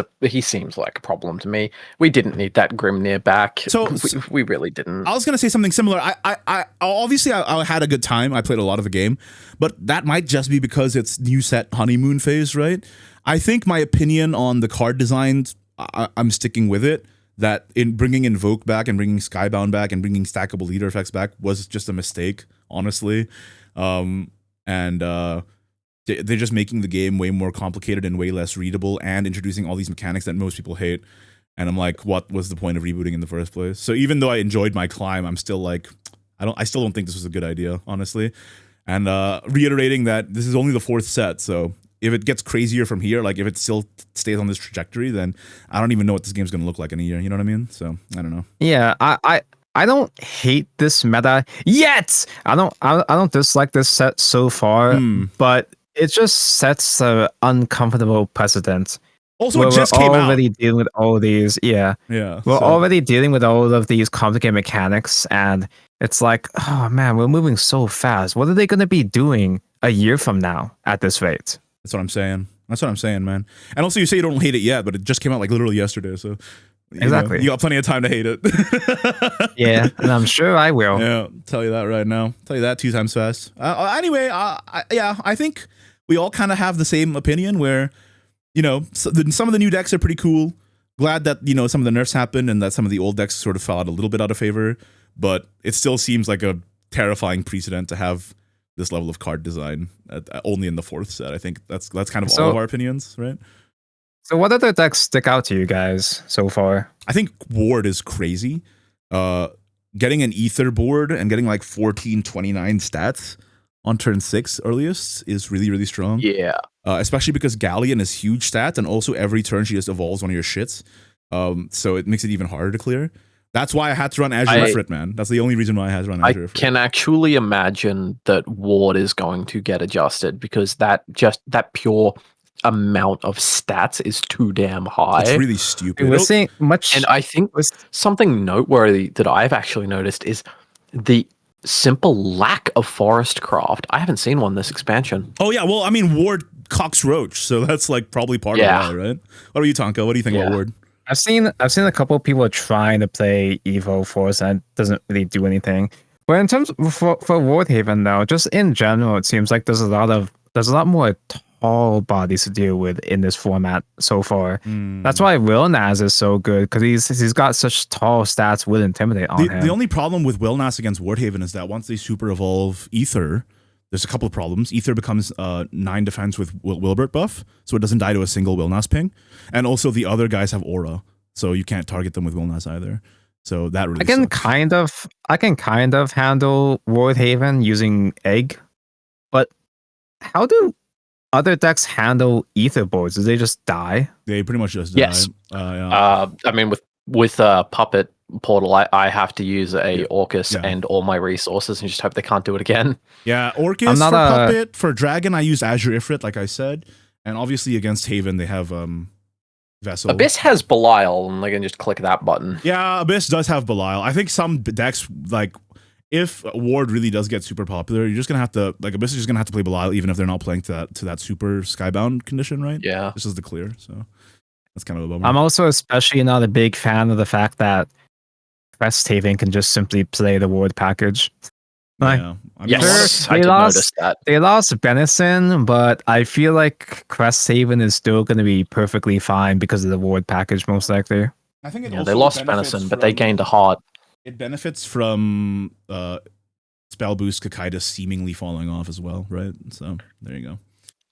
seems like a problem to me. We didn't need that Grimnir back. So we really didn't. I was gonna say something similar. I obviously I had a good time. I played a lot of the game, but that might just be because it's new set honeymoon phase, right? I think my opinion on the card designs, I'm sticking with it. That in bringing Invoke back and bringing Skybound back and bringing stackable leader effects back was just a mistake, honestly. They're just making the game way more complicated and way less readable and introducing all these mechanics that most people hate. And I'm like, what was the point of rebooting in the first place? So even though I enjoyed my climb, I'm still like, I still don't think this was a good idea, honestly. And reiterating that this is only the 4th set, so if it gets crazier from here, like if it still stays on this trajectory, then I don't even know what this game's gonna look like in a year. You know what I mean? So I don't know. Yeah, I don't hate this meta yet. I don't dislike this set so far, but it just sets an uncomfortable precedent. Also, it just came out. We're already dealing with all these. Yeah. We're already dealing with all of these complicated mechanics, and it's like, oh man, we're moving so fast. What are they going to be doing a year from now at this rate? That's what I'm saying. That's what I'm saying, man. And also, you say you don't hate it yet, but it just came out like literally yesterday. So exactly, you got plenty of time to hate it. Yeah, and I'm sure I will. Yeah, tell you that right now. Tell you that 2 times fast. Anyway, I think we all kind of have the same opinion where, you know, some of the new decks are pretty cool. Glad that, you know, some of the nerfs happened and that some of the old decks sort of fell out a little bit out of favor. But it still seems like a terrifying precedent to have this level of card design only in the 4th set. I think that's kind of all of our opinions, right? So what other decks stick out to you guys so far? I think Ward is crazy. Getting an Ether board and getting like 1429 stats on turn 6 earliest is really, really strong. Yeah. Especially because Galleon is huge stats, and also every turn she just evolves one of your shits. So it makes it even harder to clear. That's why I had to run Azure Ifrit, man. That's the only reason why I had to run Azure Ifrit. I can actually imagine that Ward is going to get adjusted because that pure amount of stats is too damn high. It's really stupid. We're seeing much, and I think something noteworthy that I've actually noticed is the simple lack of forest craft. I haven't seen one this expansion. Oh yeah, well I mean Ward Cox Roach, so that's like probably part of that, right? What about you, Tonka? What do you think about Ward? I've seen a couple of people trying to play Evo Force and it doesn't really do anything. But in terms for Wardhaven though, just in general, it seems like there's a lot more tall bodies to deal with in this format so far. That's why Wilnas is so good, because he's got such tall stats with Intimidate on him. The only problem with Wilnas against Wardhaven is that once they super evolve Ether, there's a couple of problems. Ether becomes 9 defense with Wilbert buff, so it doesn't die to a single Wilnas ping. And also the other guys have aura, so you can't target them with Wilnas either. So that really sucks. I can kind of handle Wardhaven using Egg, but how do other decks handle Ether boards? Do they just die? They pretty much just die. Yes. Yeah. I mean, with Puppet Portal, I have to use a Orcus and all my resources and just hope they can't do it again. Yeah, Orcus for Puppet. For Dragon, I use Azure Ifrit, like I said. And obviously against Haven, they have Vessel. Abyss has Belial, and they can just click that button. Yeah, Abyss does have Belial. I think some decks, like, if Ward really does get super popular, you're just gonna have to, like, Abyss is just gonna have to play Belial even if they're not playing to that super Skybound condition, right? Yeah. This is the clear, so that's kind of a bummer. I'm also especially not a big fan of the fact that Cresthaven can just simply play the Ward package. Like, yeah. Yes, I did notice that. They lost Benison, but I feel like Cresthaven is still going to be perfectly fine because of the Ward package, most likely. I think they lost Benison, but they gained a heart. It benefits from Spell Boost Kakaitis seemingly falling off as well, right? So there you go.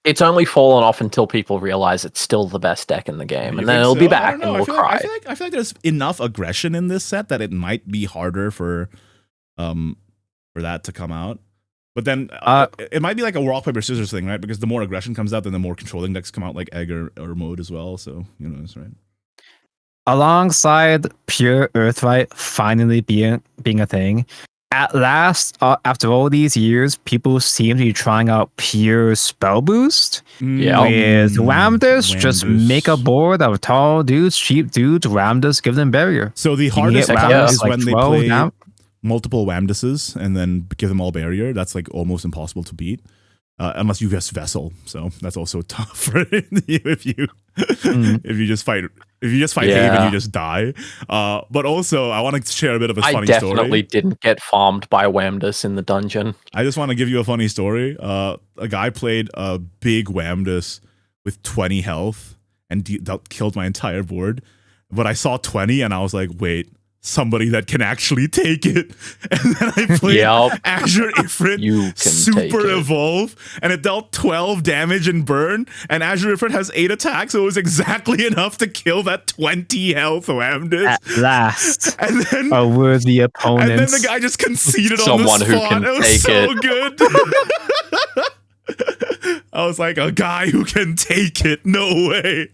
It's only fallen off until people realize it's still the best deck in the game, and then it'll be back and we'll cry. I feel like there's enough aggression in this set that it might be harder for that to come out. But then it might be like a rock paper scissors thing, right? Because the more aggression comes out, then the more controlling decks come out, like Egg or Mode as well. So you know, that's right. Alongside pure Earthright finally being a thing, at last, after all these years, people seem to be trying out pure spell boost. Yeah, with Ramdas, just make a board of tall dudes, cheap dudes. Ramdas, give them barrier. So the hardest Ramdas is when they play multiple Wamdases and then give them all barrier. That's like almost impossible to beat, unless you just Vessel. So that's also tough for if you just fight. If you just fight Haven, you just die. But also, I want to share a bit of a funny story. I definitely didn't get farmed by Wamdas in the dungeon. I just want to give you a funny story. A guy played a big Wamdas with 20 health and killed my entire board. But I saw 20 and I was like, wait, somebody that can actually take it. And then I played Azure Ifrit Super Evolve, and it dealt 12 damage and burn, and Azure Ifrit has 8 attacks, so it was exactly enough to kill that 20 health Wamdas. At last, and then, a worthy opponent. And then the guy just conceded someone on the spot. Who can it was take so it. good. I was like, a guy who can take it. No way.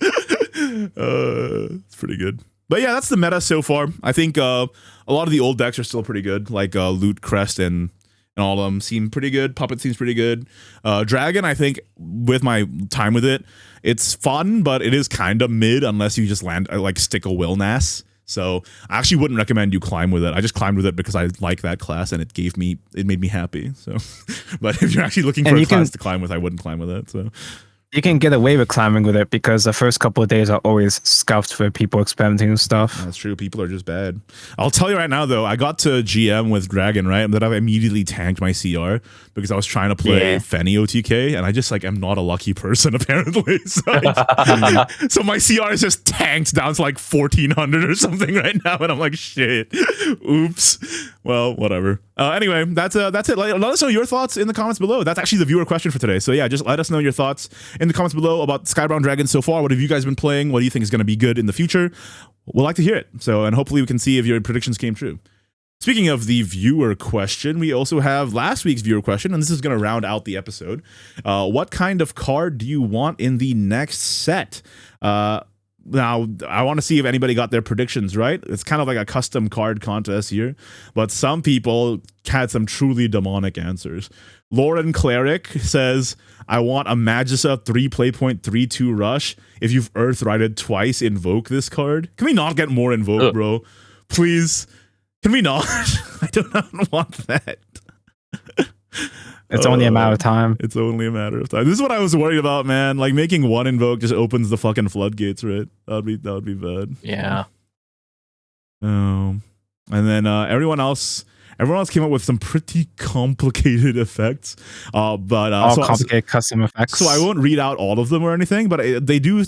It's pretty good. But yeah, that's the meta so far. I think a lot of the old decks are still pretty good, like Loot, Crest, and all of them seem pretty good. Puppet seems pretty good. Dragon, I think, with my time with it, it's fun, but it is kind of mid unless you just land like stick a Wilnass. So I actually wouldn't recommend you climb with it. I just climbed with it because I like that class and it made me happy. So, but if you're actually looking for a class to climb with, I wouldn't climb with it. So. You can get away with climbing with it because the first couple of days are always scuffed for people experimenting and stuff. That's true. People are just bad. I'll tell you right now, though, I got to GM with Dragon, right? And then I immediately tanked my CR because I was trying to play Fenny OTK, and I just like am not a lucky person apparently. So, so my CR is just tanked down to like 1400 or something right now, and I'm like, shit. Oops. Well, whatever. Anyway, that's it. Let us know your thoughts in the comments below. That's actually the viewer question for today. So yeah, just let us know your thoughts in the comments below about Skybound Dragons so far. What have you guys been playing? What do you think is going to be good in the future? We'd like to hear it. So, and hopefully we can see if your predictions came true. Speaking of the viewer question, we also have last week's viewer question, and this is going to round out the episode. What kind of card do you want in the next set? Now, I want to see if anybody got their predictions right. It's kind of like a custom card contest here, but some people had some truly demonic answers. Lauren Cleric says, I want a Magissa 3 playpoint 3/2 rush. If you've Earthrighted twice, invoke this card. Can we not get more invoke, bro? Please. Can we not? I do not want that. It's only a matter of time. It's only a matter of time. This is what I was worried about, man. Like making one invoke just opens the fucking floodgates, right? That would be bad. Yeah. And then everyone else came up with some pretty complicated effects. Complicated custom effects. So I won't read out all of them or anything, but they do,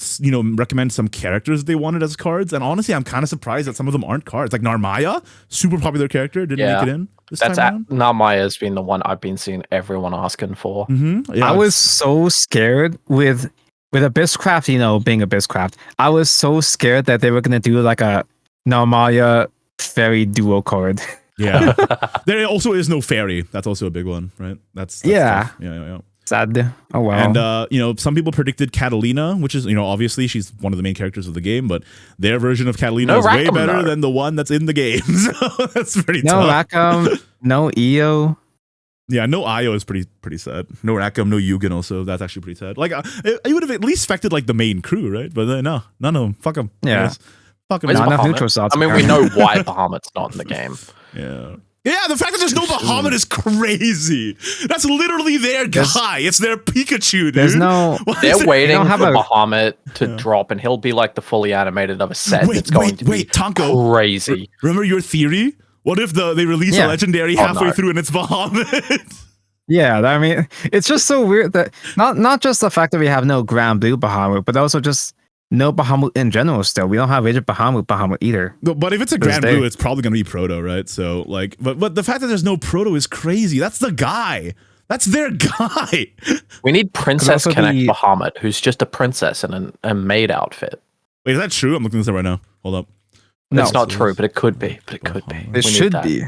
recommend some characters they wanted as cards. And honestly, I'm kind of surprised that some of them aren't cards. Like Narmaya, super popular character, didn't make it in. Narmaya's been the one I've been seeing everyone asking for. Mm-hmm. Yeah, I was so scared with Abysscraft, being Abysscraft. I was so scared that they were gonna do like a Narmaya fairy duo card. Yeah. There also is no fairy. That's also a big one, right? That's yeah. Tough. Yeah. Sad. Oh wow. And some people predicted Catalina, which is, obviously she's one of the main characters of the game, but their version of Catalina is way better than the one that's in the game. So that's pretty tough. No Rackham, no Io. Yeah, no Io is pretty sad. No Rackham, no Yugen also. That's actually pretty sad. Like you would have at least expected like the main crew, right? But no, none of them. Fuck them. Yeah. Fuck them. Not enough neutral shots. I mean, we know why Bahamut's not in the game. Yeah. Yeah, the fact that there's no Bahamut is crazy. That's literally their guy. It's their Pikachu, dude. There's no... They're waiting for Bahamut to drop, and he'll be like the fully animated of a set that's going to be Tanko, crazy. Remember your theory? What if they release a legendary halfway through and it's Bahamut? Yeah, I mean, it's just so weird that... Not just the fact that we have no Grand Blue Bahamut, but also just... no Bahamut in general still. We don't have Agent Bahamut either. No, but if it's a Grand Blue, it's probably going to be Proto, right? So, like, but the fact that there's no Proto is crazy. That's the guy. That's their guy. We need Princess Connect Bahamut, who's just a princess in a maid outfit. Wait, is that true? I'm looking this up right now. Hold up. No, it's not true, but it could be. It should be.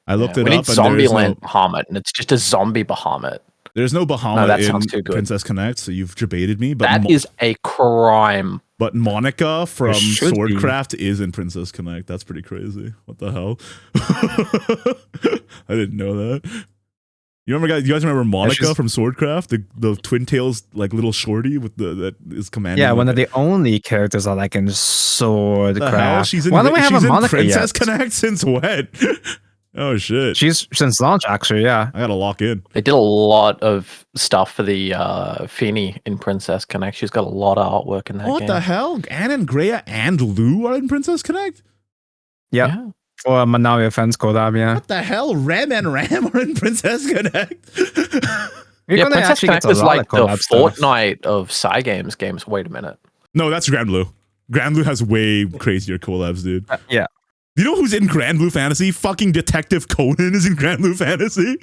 I looked it up. We need Zombieland Bahamut, and it's just a zombie Bahamut. There's no Bahamut in Princess Connect, so you've debated me. But that is a crime. But Monica from Swordcraft is in Princess Connect. That's pretty crazy. What the hell? I didn't know that. You guys remember Monica from Swordcraft? The Twin Tails like little shorty with that is commanding. Yeah, one of the only characters I like in Swordcraft. She's in Princess Connect since when? Oh shit! She's since launch, actually. Yeah, I gotta lock in. They did a lot of stuff for the Finny in Princess Connect. She's got a lot of artwork in that game. What the hell? Anne and Greya and Lou are in Princess Connect? Yep. Yeah. For a Manawi Fence collab, yeah. What the hell? Rem and Ram are in Princess Connect? Princess Connect is like the Fortnite of Cygames. Wait a minute. No, that's Grand Blue. Grand Blue has way crazier collabs, dude. Yeah. You know who's in Grand Blue Fantasy? Fucking Detective Conan is in Grand Blue Fantasy.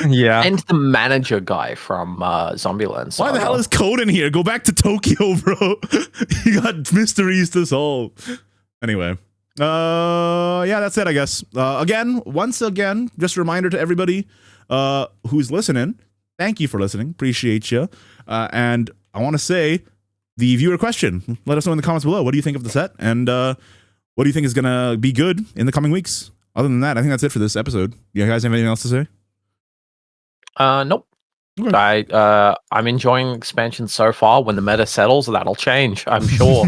Yeah. And the manager guy from Zombieland. Why the hell is Conan here? Go back to Tokyo, bro. You got mysteries to solve. Anyway. Yeah, that's it, I guess. Once again, just a reminder to everybody who's listening. thank you for listening. Appreciate you. And I want to say the viewer question. Let us know in the comments below. What do you think of the set? And what do you think is going to be good in the coming weeks? Other than that, I think that's it for this episode. You guys have anything else to say? Nope. Okay. I'm enjoying expansion so far. When the meta settles, that'll change, I'm sure.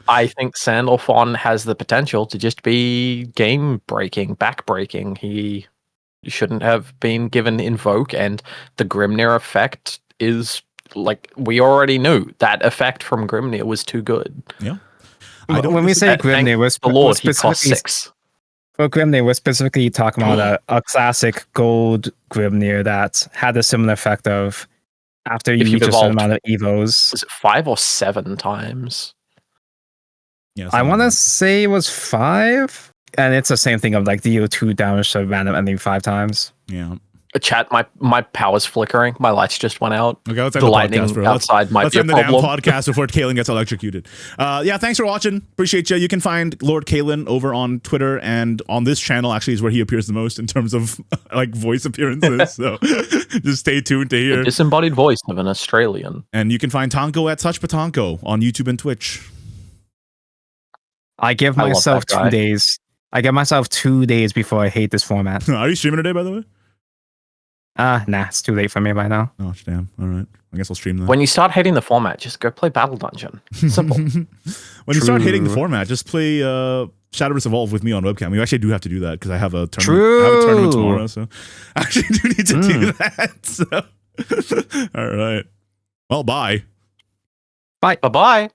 I think Sandalphon has the potential to just be game-breaking, back-breaking. He shouldn't have been given Invoke, and the Grimnir effect is, like, we already knew that effect from Grimnir was too good. Yeah. When we say Grimnir, we're he cost 6. For Grimnir, we're specifically talking about a classic gold Grimnir that had a similar effect of after you reach a certain amount of evos. Was it 5 or 7 times? Yeah, I want to say it was 5, and it's the same thing of like deal 2 damage to random enemy 5 times. Yeah. Chat, my power's flickering. My lights just went out. Okay, let's end the the lightning podcast, bro. outside might let's be a end the damn problem. podcast before Kalen gets electrocuted. Yeah, thanks for watching. Appreciate you. You can find Lord Kalen over on Twitter, and on this channel actually is where he appears the most in terms of like voice appearances. So just stay tuned to hear. The disembodied voice of an Australian. And you can find Tanko at SuchPettanko on YouTube and Twitch. I give myself 2 days. I give myself 2 days before I hate this format. Are you streaming today, by the way? Nah, it's too late for me by now. Oh, damn. All right. I guess I'll stream that. When you start hating the format, just go play Battle Dungeon. Simple. When you start hating the format, just play Shadowverse Evolve with me on webcam. We actually do have to do that because I have a tournament. I have a tournament tomorrow, so I actually do need to do that. So. All right. Well, bye. Bye. Bye-bye.